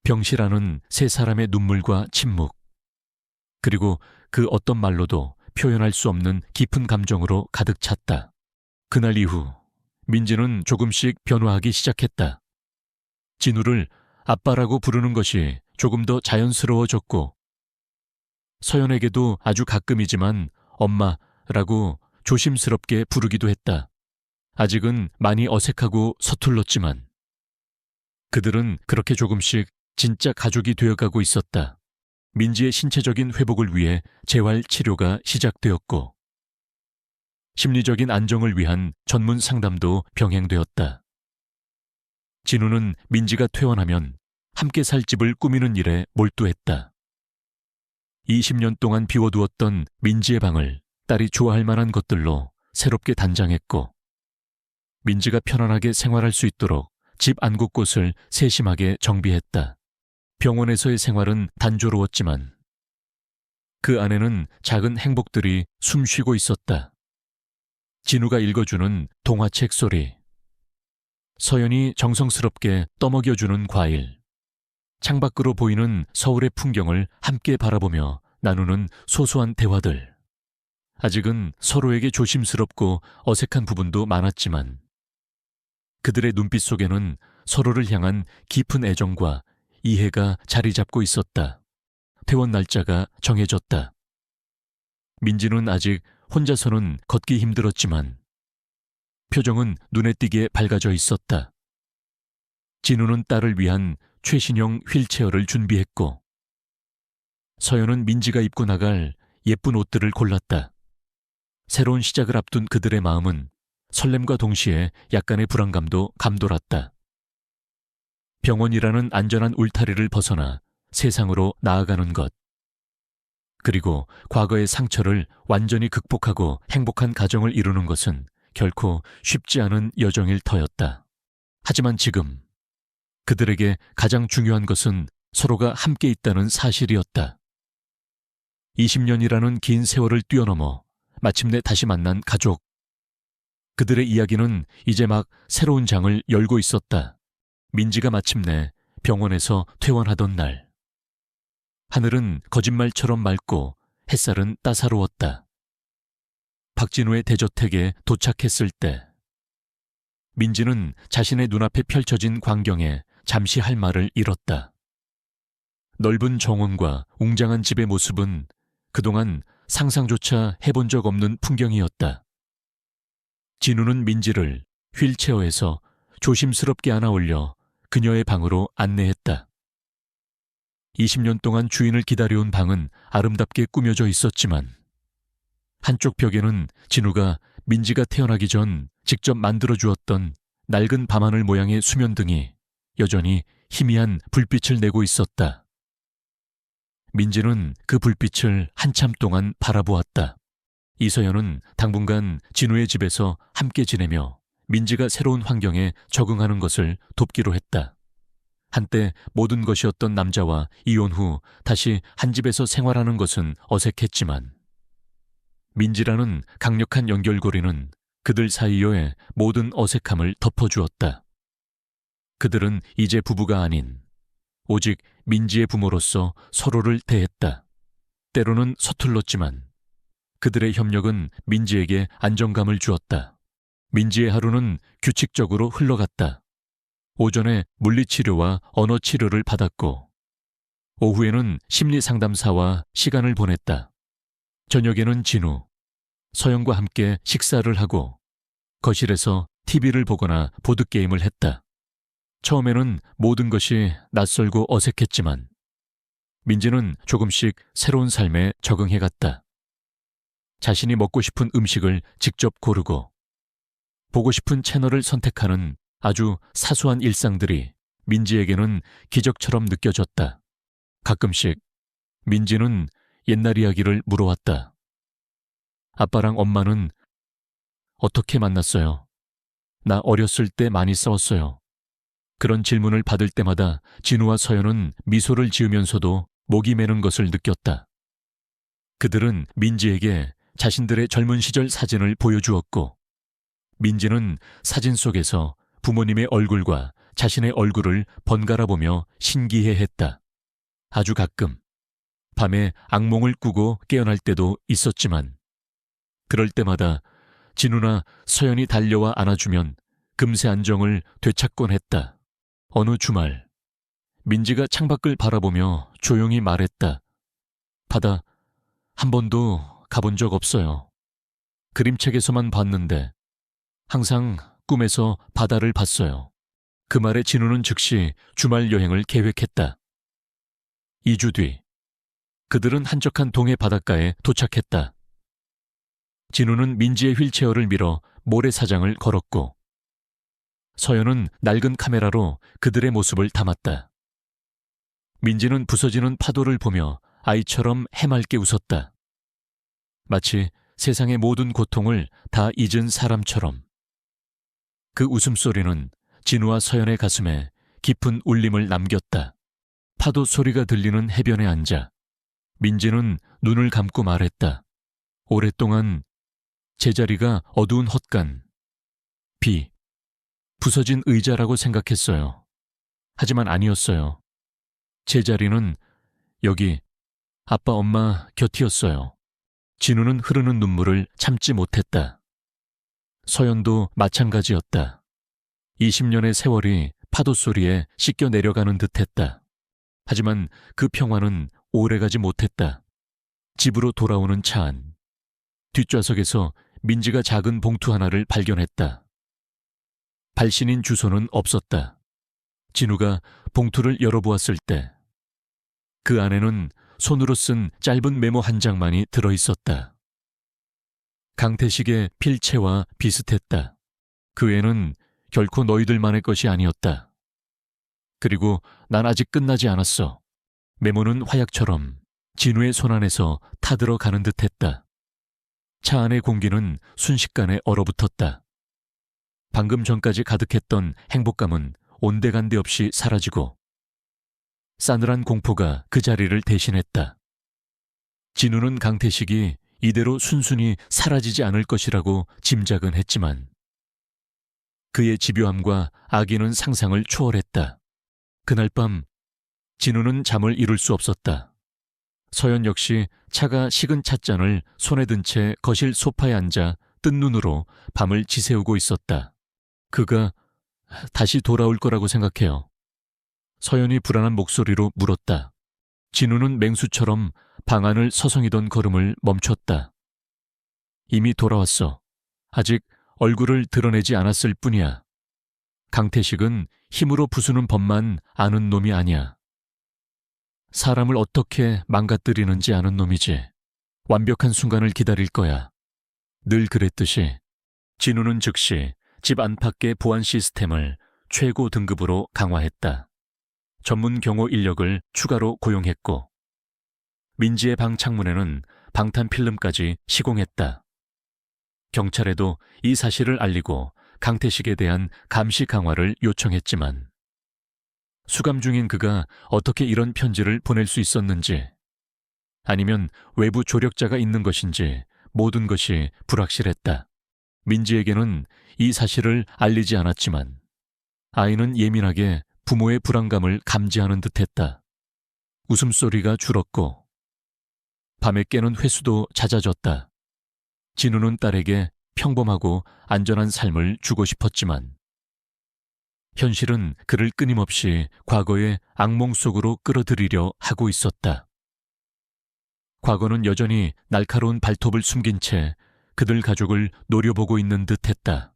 병실안은 세 사람의 눈물과 침묵, 그리고 그 어떤 말로도 표현할 수 없는 깊은 감정으로 가득 찼다. 그날 이후 민지는 조금씩 변화하기 시작했다. 진우를 아빠라고 부르는 것이 조금 더 자연스러워졌고 서연에게도 아주 가끔이지만 엄마라고 조심스럽게 부르기도 했다. 아직은 많이 어색하고 서툴렀지만 그들은 그렇게 조금씩 진짜 가족이 되어가고 있었다. 민지의 신체적인 회복을 위해 재활 치료가 시작되었고 심리적인 안정을 위한 전문 상담도 병행되었다. 진우는 민지가 퇴원하면 함께 살 집을 꾸미는 일에 몰두했다. 20년 동안 비워두었던 민지의 방을 딸이 좋아할 만한 것들로 새롭게 단장했고 민지가 편안하게 생활할 수 있도록 집 안 곳곳을 세심하게 정비했다. 병원에서의 생활은 단조로웠지만 그 안에는 작은 행복들이 숨쉬고 있었다. 진우가 읽어주는 동화책 소리, 서연이 정성스럽게 떠먹여주는 과일, 창밖으로 보이는 서울의 풍경을 함께 바라보며 나누는 소소한 대화들. 아직은 서로에게 조심스럽고 어색한 부분도 많았지만 그들의 눈빛 속에는 서로를 향한 깊은 애정과 이해가 자리 잡고 있었다. 퇴원 날짜가 정해졌다. 민지는 아직 혼자서는 걷기 힘들었지만 표정은 눈에 띄게 밝아져 있었다. 진우는 딸을 위한 최신형 휠체어를 준비했고 서연은 민지가 입고 나갈 예쁜 옷들을 골랐다. 새로운 시작을 앞둔 그들의 마음은 설렘과 동시에 약간의 불안감도 감돌았다. 병원이라는 안전한 울타리를 벗어나 세상으로 나아가는 것. 그리고 과거의 상처를 완전히 극복하고 행복한 가정을 이루는 것은 결코 쉽지 않은 여정일 터였다. 하지만 지금 그들에게 가장 중요한 것은 서로가 함께 있다는 사실이었다. 20년이라는 긴 세월을 뛰어넘어 마침내 다시 만난 가족. 그들의 이야기는 이제 막 새로운 장을 열고 있었다. 민지가 마침내 병원에서 퇴원하던 날. 하늘은 거짓말처럼 맑고 햇살은 따사로웠다. 박진우의 대저택에 도착했을 때 민지는 자신의 눈앞에 펼쳐진 광경에 잠시 할 말을 잃었다. 넓은 정원과 웅장한 집의 모습은 그동안 상상조차 해본 적 없는 풍경이었다. 진우는 민지를 휠체어에서 조심스럽게 안아 올려 그녀의 방으로 안내했다. 20년 동안 주인을 기다려온 방은 아름답게 꾸며져 있었지만 한쪽 벽에는 진우가 민지가 태어나기 전 직접 만들어주었던 낡은 밤하늘 모양의 수면등이 여전히 희미한 불빛을 내고 있었다. 민지는 그 불빛을 한참 동안 바라보았다. 이서연은 당분간 진우의 집에서 함께 지내며 민지가 새로운 환경에 적응하는 것을 돕기로 했다. 한때 모든 것이었던 남자와 이혼 후 다시 한 집에서 생활하는 것은 어색했지만 민지라는 강력한 연결고리는 그들 사이의 모든 어색함을 덮어주었다. 그들은 이제 부부가 아닌 오직 민지의 부모로서 서로를 대했다. 때로는 서툴렀지만 그들의 협력은 민지에게 안정감을 주었다. 민지의 하루는 규칙적으로 흘러갔다. 오전에 물리치료와 언어치료를 받았고 오후에는 심리상담사와 시간을 보냈다. 저녁에는 진우, 서영과 함께 식사를 하고 거실에서 TV를 보거나 보드게임을 했다. 처음에는 모든 것이 낯설고 어색했지만 민지는 조금씩 새로운 삶에 적응해갔다. 자신이 먹고 싶은 음식을 직접 고르고 보고 싶은 채널을 선택하는 아주 사소한 일상들이 민지에게는 기적처럼 느껴졌다. 가끔씩 민지는 옛날 이야기를 물어왔다. 아빠랑 엄마는 어떻게 만났어요? 나 어렸을 때 많이 싸웠어요. 그런 질문을 받을 때마다 진우와 서연은 미소를 지으면서도 목이 메는 것을 느꼈다. 그들은 민지에게 자신들의 젊은 시절 사진을 보여주었고 민지는 사진 속에서 부모님의 얼굴과 자신의 얼굴을 번갈아 보며 신기해했다. 아주 가끔 밤에 악몽을 꾸고 깨어날 때도 있었지만 그럴 때마다 진우나 서연이 달려와 안아주면 금세 안정을 되찾곤 했다. 어느 주말 민지가 창밖을 바라보며 조용히 말했다. 바다 한 번도 가본 적 없어요. 그림책에서만 봤는데 항상 꿈에서 바다를 봤어요. 그 말에 진우는 즉시 주말 여행을 계획했다. 2주 뒤 그들은 한적한 동해 바닷가에 도착했다. 진우는 민지의 휠체어를 밀어 모래사장을 걸었고 서연은 낡은 카메라로 그들의 모습을 담았다. 민지는 부서지는 파도를 보며 아이처럼 해맑게 웃었다. 마치 세상의 모든 고통을 다 잊은 사람처럼. 그 웃음소리는 진우와 서연의 가슴에 깊은 울림을 남겼다. 파도 소리가 들리는 해변에 앉아 민지는 눈을 감고 말했다. 오랫동안 제자리가 어두운 헛간, 비, 부서진 의자라고 생각했어요. 하지만 아니었어요. 제자리는 여기 아빠 엄마 곁이었어요. 진우는 흐르는 눈물을 참지 못했다. 서연도 마찬가지였다. 20년의 세월이 파도 소리에 씻겨 내려가는 듯했다. 하지만 그 평화는 오래가지 못했다. 집으로 돌아오는 차 안. 뒷좌석에서 민지가 작은 봉투 하나를 발견했다. 발신인 주소는 없었다. 진우가 봉투를 열어보았을 때 그 안에는 손으로 쓴 짧은 메모 한 장만이 들어있었다. 강태식의 필체와 비슷했다. 그 애는 결코 너희들만의 것이 아니었다. 그리고 난 아직 끝나지 않았어. 메모는 화약처럼 진우의 손안에서 타들어가는 듯했다. 차 안의 공기는 순식간에 얼어붙었다. 방금 전까지 가득했던 행복감은 온데간데 없이 사라지고 싸늘한 공포가 그 자리를 대신했다. 진우는 강태식이 이대로 순순히 사라지지 않을 것이라고 짐작은 했지만 그의 집요함과 악의는 상상을 초월했다. 그날 밤 진우는 잠을 이룰 수 없었다. 서연 역시 차가 식은 찻잔을 손에 든 채 거실 소파에 앉아 뜬 눈으로 밤을 지새우고 있었다. 그가 다시 돌아올 거라고 생각해요. 서연이 불안한 목소리로 물었다. 진우는 맹수처럼 방 안을 서성이던 걸음을 멈췄다. 이미 돌아왔어. 아직 얼굴을 드러내지 않았을 뿐이야. 강태식은 힘으로 부수는 법만 아는 놈이 아니야. 사람을 어떻게 망가뜨리는지 아는 놈이지. 완벽한 순간을 기다릴 거야. 늘 그랬듯이 진우는 즉시 집 안팎의 보안 시스템을 최고 등급으로 강화했다. 전문 경호 인력을 추가로 고용했고 민지의 방 창문에는 방탄 필름까지 시공했다. 경찰에도 이 사실을 알리고 강태식에 대한 감시 강화를 요청했지만 수감 중인 그가 어떻게 이런 편지를 보낼 수 있었는지, 아니면 외부 조력자가 있는 것인지 모든 것이 불확실했다. 민지에게는 이 사실을 알리지 않았지만 아이는 예민하게 부모의 불안감을 감지하는 듯했다. 웃음소리가 줄었고 밤에 깨는 횟수도 잦아졌다. 진우는 딸에게 평범하고 안전한 삶을 주고 싶었지만 현실은 그를 끊임없이 과거의 악몽 속으로 끌어들이려 하고 있었다. 과거는 여전히 날카로운 발톱을 숨긴 채 그들 가족을 노려보고 있는 듯했다.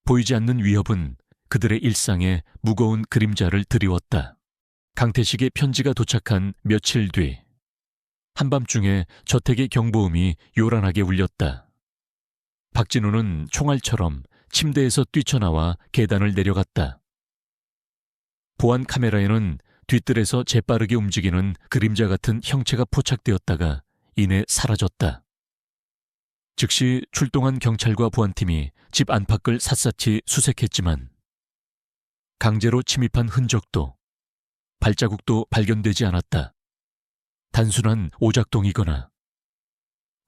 보이지 않는 위협은 그들의 일상에 무거운 그림자를 드리웠다. 강태식의 편지가 도착한 며칠 뒤, 한밤중에 저택의 경보음이 요란하게 울렸다. 박진우는 총알처럼 침대에서 뛰쳐나와 계단을 내려갔다. 보안 카메라에는 뒤뜰에서 재빠르게 움직이는 그림자 같은 형체가 포착되었다가 이내 사라졌다. 즉시 출동한 경찰과 보안팀이 집 안팎을 샅샅이 수색했지만 강제로 침입한 흔적도 발자국도 발견되지 않았다. 단순한 오작동이거나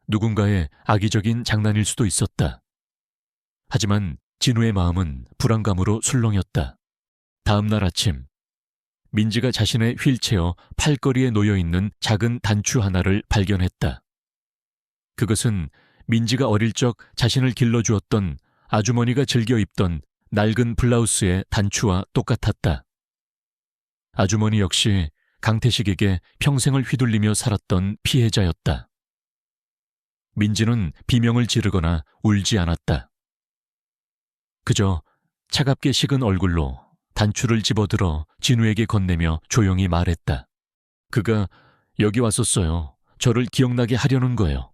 누군가의 악의적인 장난일 수도 있었다. 하지만 진우의 마음은 불안감으로 술렁였다. 다음 날 아침, 민지가 자신의 휠체어 팔걸이에 놓여있는 작은 단추 하나를 발견했다. 그것은 민지가 어릴 적 자신을 길러주었던 아주머니가 즐겨 입던 낡은 블라우스의 단추와 똑같았다. 아주머니 역시 강태식에게 평생을 휘둘리며 살았던 피해자였다. 민지는 비명을 지르거나 울지 않았다. 그저 차갑게 식은 얼굴로 단추를 집어들어 진우에게 건네며 조용히 말했다. 그가 여기 왔었어요. 저를 기억나게 하려는 거예요.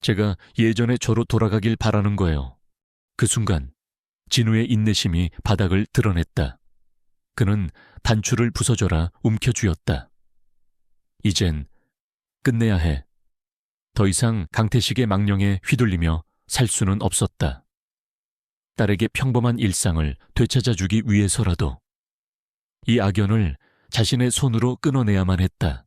제가 예전에 저로 돌아가길 바라는 거예요. 그 순간 진우의 인내심이 바닥을 드러냈다. 그는 단추를 부서져라 움켜쥐었다. 이젠 끝내야 해. 더 이상 강태식의 망령에 휘둘리며 살 수는 없었다. 딸에게 평범한 일상을 되찾아주기 위해서라도 이 악연을 자신의 손으로 끊어내야만 했다.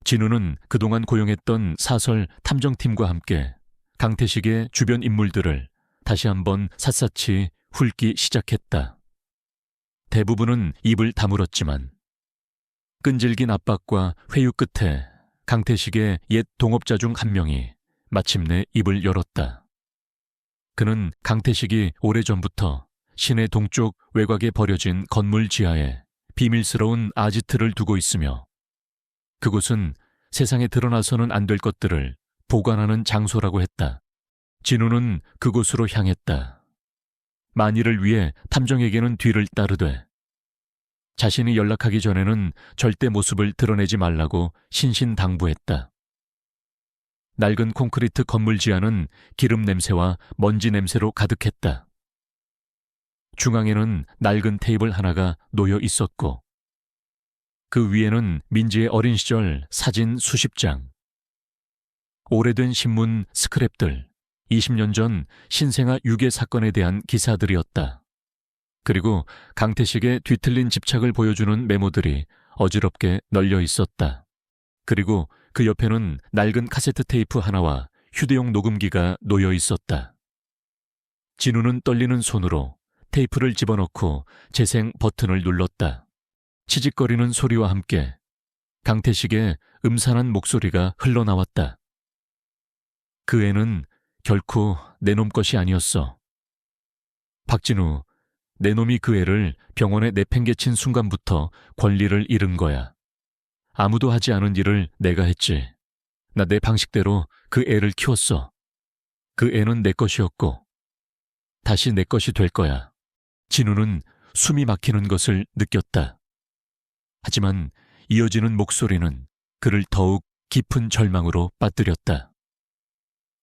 진우는 그동안 고용했던 사설 탐정팀과 함께 강태식의 주변 인물들을 다시 한번 샅샅이 훑기 시작했다. 대부분은 입을 다물었지만 끈질긴 압박과 회유 끝에 강태식의 옛 동업자 중 한 명이 마침내 입을 열었다. 그는 강태식이 오래전부터 시내 동쪽 외곽에 버려진 건물 지하에 비밀스러운 아지트를 두고 있으며 그곳은 세상에 드러나서는 안 될 것들을 보관하는 장소라고 했다. 진우는 그곳으로 향했다. 만일을 위해 탐정에게는 뒤를 따르되 자신이 연락하기 전에는 절대 모습을 드러내지 말라고 신신당부했다. 낡은 콘크리트 건물 지하는 기름 냄새와 먼지 냄새로 가득했다. 중앙에는 낡은 테이블 하나가 놓여 있었고 그 위에는 민지의 어린 시절 사진 수십 장, 오래된 신문 스크랩들, 20년 전 신생아 유괴 사건에 대한 기사들이었다. 그리고 강태식의 뒤틀린 집착을 보여주는 메모들이 어지럽게 널려 있었다. 그리고 그 옆에는 낡은 카세트 테이프 하나와 휴대용 녹음기가 놓여 있었다. 진우는 떨리는 손으로 테이프를 집어넣고 재생 버튼을 눌렀다. 치직거리는 소리와 함께 강태식의 음산한 목소리가 흘러나왔다. 그 애는 결코 내 놈 것이 아니었어. 박진우, 내 놈이 그 애를 병원에 내팽개친 순간부터 권리를 잃은 거야. 아무도 하지 않은 일을 내가 했지. 나 내 방식대로 그 애를 키웠어. 그 애는 내 것이었고 다시 내 것이 될 거야. 진우는 숨이 막히는 것을 느꼈다. 하지만 이어지는 목소리는 그를 더욱 깊은 절망으로 빠뜨렸다.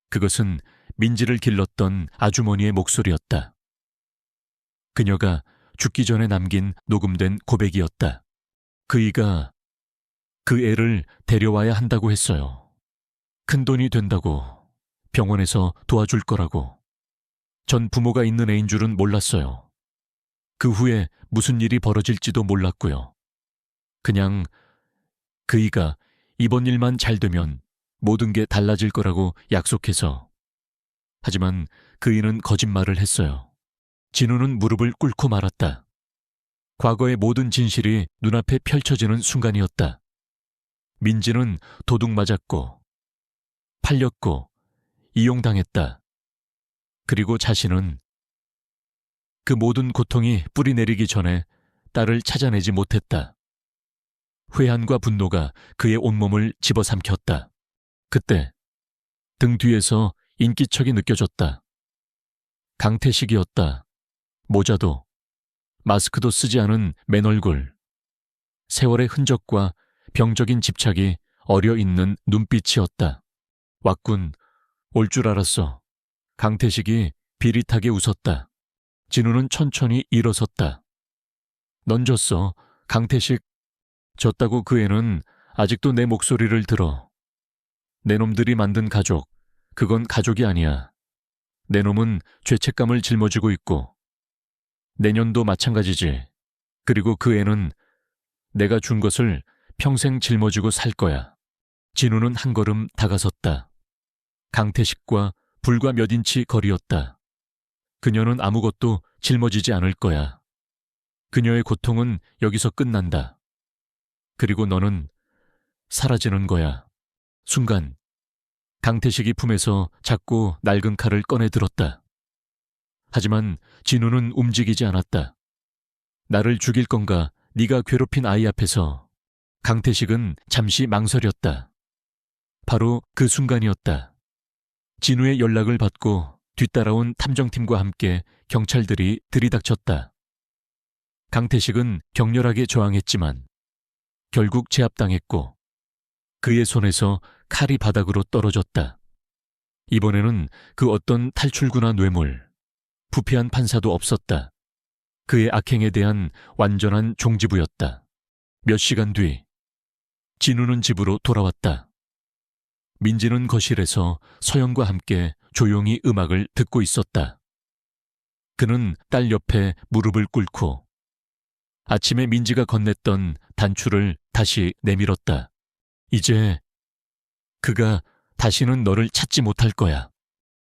그것은 민지를 길렀던 아주머니의 목소리였다. 그녀가 죽기 전에 남긴 녹음된 고백이었다. 그이가 그 애를 데려와야 한다고 했어요. 큰 돈이 된다고, 병원에서 도와줄 거라고. 전 부모가 있는 애인 줄은 몰랐어요. 그 후에 무슨 일이 벌어질지도 몰랐고요. 그냥 그이가 이번 일만 잘 되면 모든 게 달라질 거라고 약속해서. 하지만 그이는 거짓말을 했어요. 진우는 무릎을 꿇고 말았다. 과거의 모든 진실이 눈앞에 펼쳐지는 순간이었다. 민지는 도둑 맞았고, 팔렸고, 이용당했다. 그리고 자신은 그 모든 고통이 뿌리 내리기 전에 딸을 찾아내지 못했다. 회한과 분노가 그의 온몸을 집어삼켰다. 그때 등 뒤에서 인기척이 느껴졌다. 강태식이었다. 모자도 마스크도 쓰지 않은 맨 얼굴. 세월의 흔적과 병적인 집착이 어려있는 눈빛이었다. 왔군. 올 줄 알았어. 강태식이 비릿하게 웃었다. 진우는 천천히 일어섰다. 넌 졌어. 강태식. 졌다고 그 애는 아직도 내 목소리를 들어. 내 놈들이 만든 가족, 그건 가족이 아니야. 내 놈은 죄책감을 짊어지고 있고. 내년도 마찬가지지. 그리고 그 애는 내가 준 것을 평생 짊어지고 살 거야. 진우는 한 걸음 다가섰다. 강태식과 불과 몇 인치 거리였다. 그녀는 아무것도 짊어지지 않을 거야. 그녀의 고통은 여기서 끝난다. 그리고 너는 사라지는 거야. 순간 강태식이 품에서 작고 낡은 칼을 꺼내 들었다. 하지만 진우는 움직이지 않았다. 나를 죽일 건가 네가 괴롭힌 아이 앞에서. 강태식은 잠시 망설였다. 바로 그 순간이었다. 진우의 연락을 받고 뒤따라온 탐정팀과 함께 경찰들이 들이닥쳤다. 강태식은 격렬하게 저항했지만 결국 제압당했고 그의 손에서 칼이 바닥으로 떨어졌다. 이번에는 그 어떤 탈출구나 뇌물, 부패한 판사도 없었다. 그의 악행에 대한 완전한 종지부였다. 몇 시간 뒤 진우는 집으로 돌아왔다. 민지는 거실에서 서연과 함께 조용히 음악을 듣고 있었다. 그는 딸 옆에 무릎을 꿇고 아침에 민지가 건넸던 단추를 다시 내밀었다. 이제 그가 다시는 너를 찾지 못할 거야.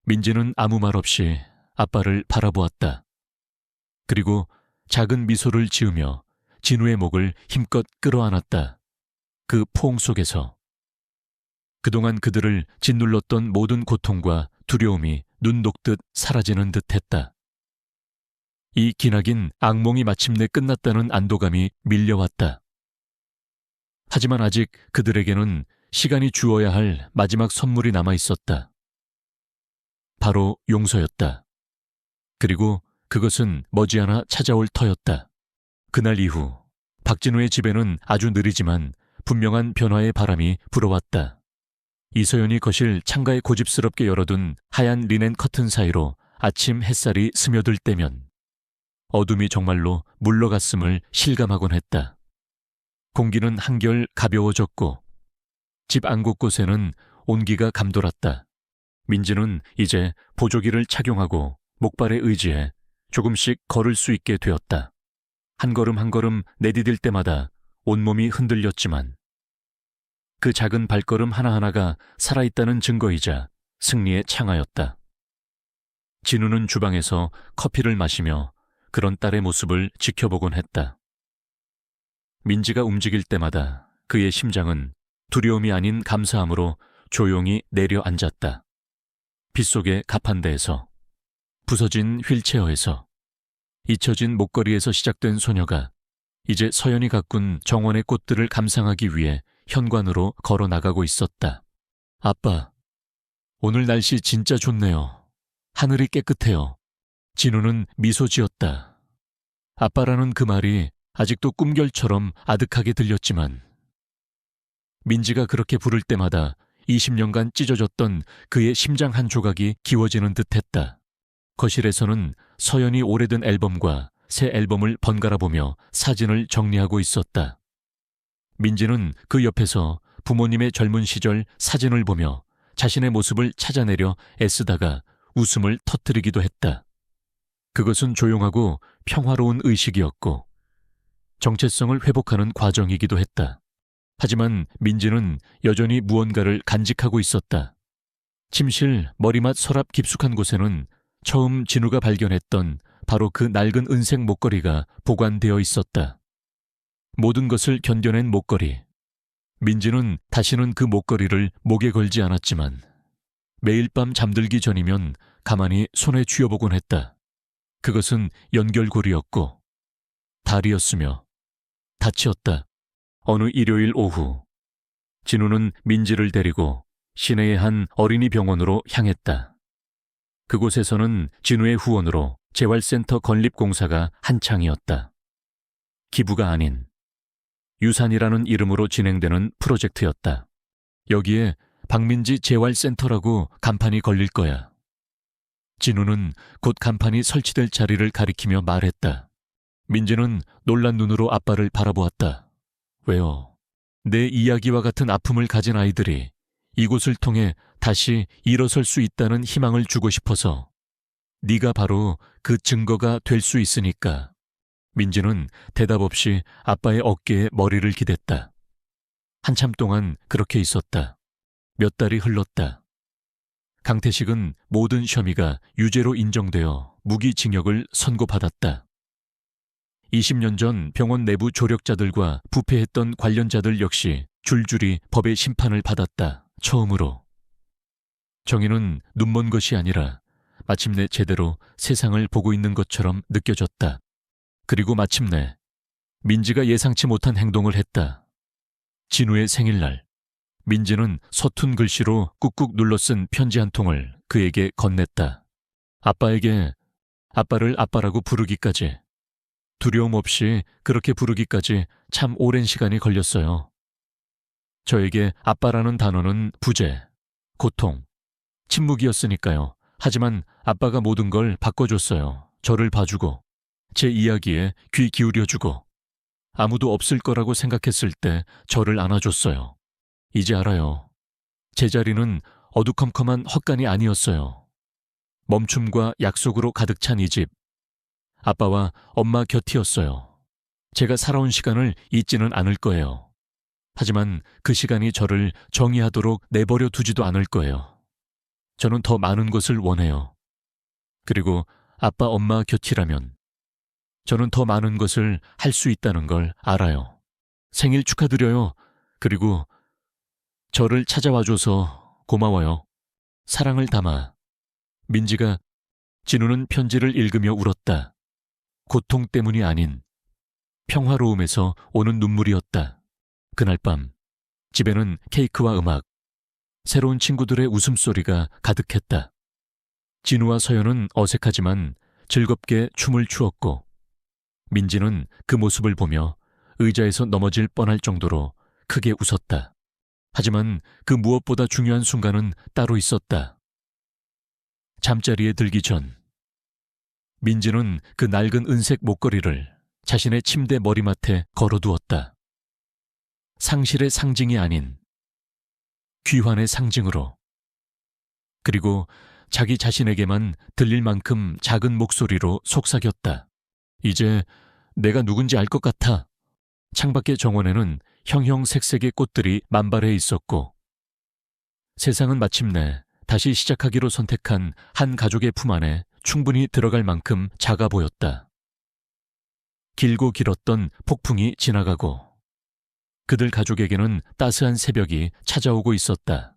민지는 아무 말 없이 아빠를 바라보았다. 그리고 작은 미소를 지으며 진우의 목을 힘껏 끌어안았다. 그 포옹 속에서 그동안 그들을 짓눌렀던 모든 고통과 두려움이 눈 녹듯 사라지는 듯했다. 이 기나긴 악몽이 마침내 끝났다는 안도감이 밀려왔다. 하지만 아직 그들에게는 시간이 주어야 할 마지막 선물이 남아 있었다. 바로 용서였다. 그리고 그것은 머지않아 찾아올 터였다. 그날 이후 박진우의 집에는 아주 느리지만 분명한 변화의 바람이 불어왔다. 이서연이 거실 창가에 고집스럽게 열어둔 하얀 리넨 커튼 사이로 아침 햇살이 스며들 때면 어둠이 정말로 물러갔음을 실감하곤 했다. 공기는 한결 가벼워졌고 집 안 곳곳에는 온기가 감돌았다. 민지는 이제 보조기를 착용하고 목발에 의지해 조금씩 걸을 수 있게 되었다. 한 걸음 한 걸음 내디딜 때마다 온몸이 흔들렸지만 그 작은 발걸음 하나하나가 살아있다는 증거이자 승리의 창하였다. 진우는 주방에서 커피를 마시며 그런 딸의 모습을 지켜보곤 했다. 민지가 움직일 때마다 그의 심장은 두려움이 아닌 감사함으로 조용히 내려앉았다. 빗속의 가판대에서, 부서진 휠체어에서, 잊혀진 목걸이에서 시작된 소녀가 이제 서연이 가꾼 정원의 꽃들을 감상하기 위해 현관으로 걸어 나가고 있었다. 아빠, 오늘 날씨 진짜 좋네요. 하늘이 깨끗해요. 진우는 미소 지었다. 아빠라는 그 말이 아직도 꿈결처럼 아득하게 들렸지만 민지가 그렇게 부를 때마다 20년간 찢어졌던 그의 심장 한 조각이 기워지는 듯했다. 거실에서는 서연이 오래된 앨범과 새 앨범을 번갈아 보며 사진을 정리하고 있었다. 민지는 그 옆에서 부모님의 젊은 시절 사진을 보며 자신의 모습을 찾아내려 애쓰다가 웃음을 터뜨리기도 했다. 그것은 조용하고 평화로운 의식이었고 정체성을 회복하는 과정이기도 했다. 하지만 민지는 여전히 무언가를 간직하고 있었다. 침실 머리맡 서랍 깊숙한 곳에는 처음 진우가 발견했던 바로 그 낡은 은색 목걸이가 보관되어 있었다. 모든 것을 견뎌낸 목걸이. 민지는 다시는 그 목걸이를 목에 걸지 않았지만 매일 밤 잠들기 전이면 가만히 손에 쥐어보곤 했다. 그것은 연결고리였고 달이었으며 닻이었다. 어느 일요일 오후 진우는 민지를 데리고 시내의 한 어린이 병원으로 향했다. 그곳에서는 진우의 후원으로 재활센터 건립공사가 한창이었다. 기부가 아닌 유산이라는 이름으로 진행되는 프로젝트였다. 여기에 박민지 재활센터라고 간판이 걸릴 거야. 진우는 곧 간판이 설치될 자리를 가리키며 말했다. 민지는 놀란 눈으로 아빠를 바라보았다. 왜요? 내 이야기와 같은 아픔을 가진 아이들이 이곳을 통해 다시 일어설 수 있다는 희망을 주고 싶어서. 네가 바로 그 증거가 될 수 있으니까. 민지는 대답 없이 아빠의 어깨에 머리를 기댔다. 한참 동안 그렇게 있었다. 몇 달이 흘렀다. 강태식은 모든 혐의가 유죄로 인정되어 무기징역을 선고받았다. 20년 전 병원 내부 조력자들과 부패했던 관련자들 역시 줄줄이 법의 심판을 받았다. 처음으로. 정의는 눈먼 것이 아니라 마침내 제대로 세상을 보고 있는 것처럼 느껴졌다. 그리고 마침내 민지가 예상치 못한 행동을 했다. 진우의 생일날 민지는 서툰 글씨로 꾹꾹 눌러 쓴 편지 한 통을 그에게 건넸다. 아빠에게 아빠를 아빠라고 부르기까지, 두려움 없이 그렇게 부르기까지 참 오랜 시간이 걸렸어요. 저에게 아빠라는 단어는 부재, 고통, 침묵이었으니까요. 하지만 아빠가 모든 걸 바꿔줬어요. 저를 봐주고 제 이야기에 귀 기울여주고 아무도 없을 거라고 생각했을 때 저를 안아줬어요. 이제 알아요. 제 자리는 어두컴컴한 헛간이 아니었어요. 멈춤과 약속으로 가득 찬 이 집. 아빠와 엄마 곁이었어요. 제가 살아온 시간을 잊지는 않을 거예요. 하지만 그 시간이 저를 정의하도록 내버려 두지도 않을 거예요. 저는 더 많은 것을 원해요. 그리고 아빠, 엄마 곁이라면 저는 더 많은 것을 할 수 있다는 걸 알아요. 생일 축하드려요. 그리고 저를 찾아와줘서 고마워요. 사랑을 담아. 민지가. 진우는 편지를 읽으며 울었다. 고통 때문이 아닌 평화로움에서 오는 눈물이었다. 그날 밤 집에는 케이크와 음악, 새로운 친구들의 웃음소리가 가득했다. 진우와 서연은 어색하지만 즐겁게 춤을 추었고 민지는 그 모습을 보며 의자에서 넘어질 뻔할 정도로 크게 웃었다. 하지만 그 무엇보다 중요한 순간은 따로 있었다. 잠자리에 들기 전 민지는 그 낡은 은색 목걸이를 자신의 침대 머리맡에 걸어두었다. 상실의 상징이 아닌 귀환의 상징으로. 그리고 자기 자신에게만 들릴 만큼 작은 목소리로 속삭였다. 이제 내가 누군지 알 것 같아. 창밖의 정원에는 형형색색의 꽃들이 만발해 있었고 세상은 마침내 다시 시작하기로 선택한 한 가족의 품 안에 충분히 들어갈 만큼 작아 보였다. 길고 길었던 폭풍이 지나가고 그들 가족에게는 따스한 새벽이 찾아오고 있었다.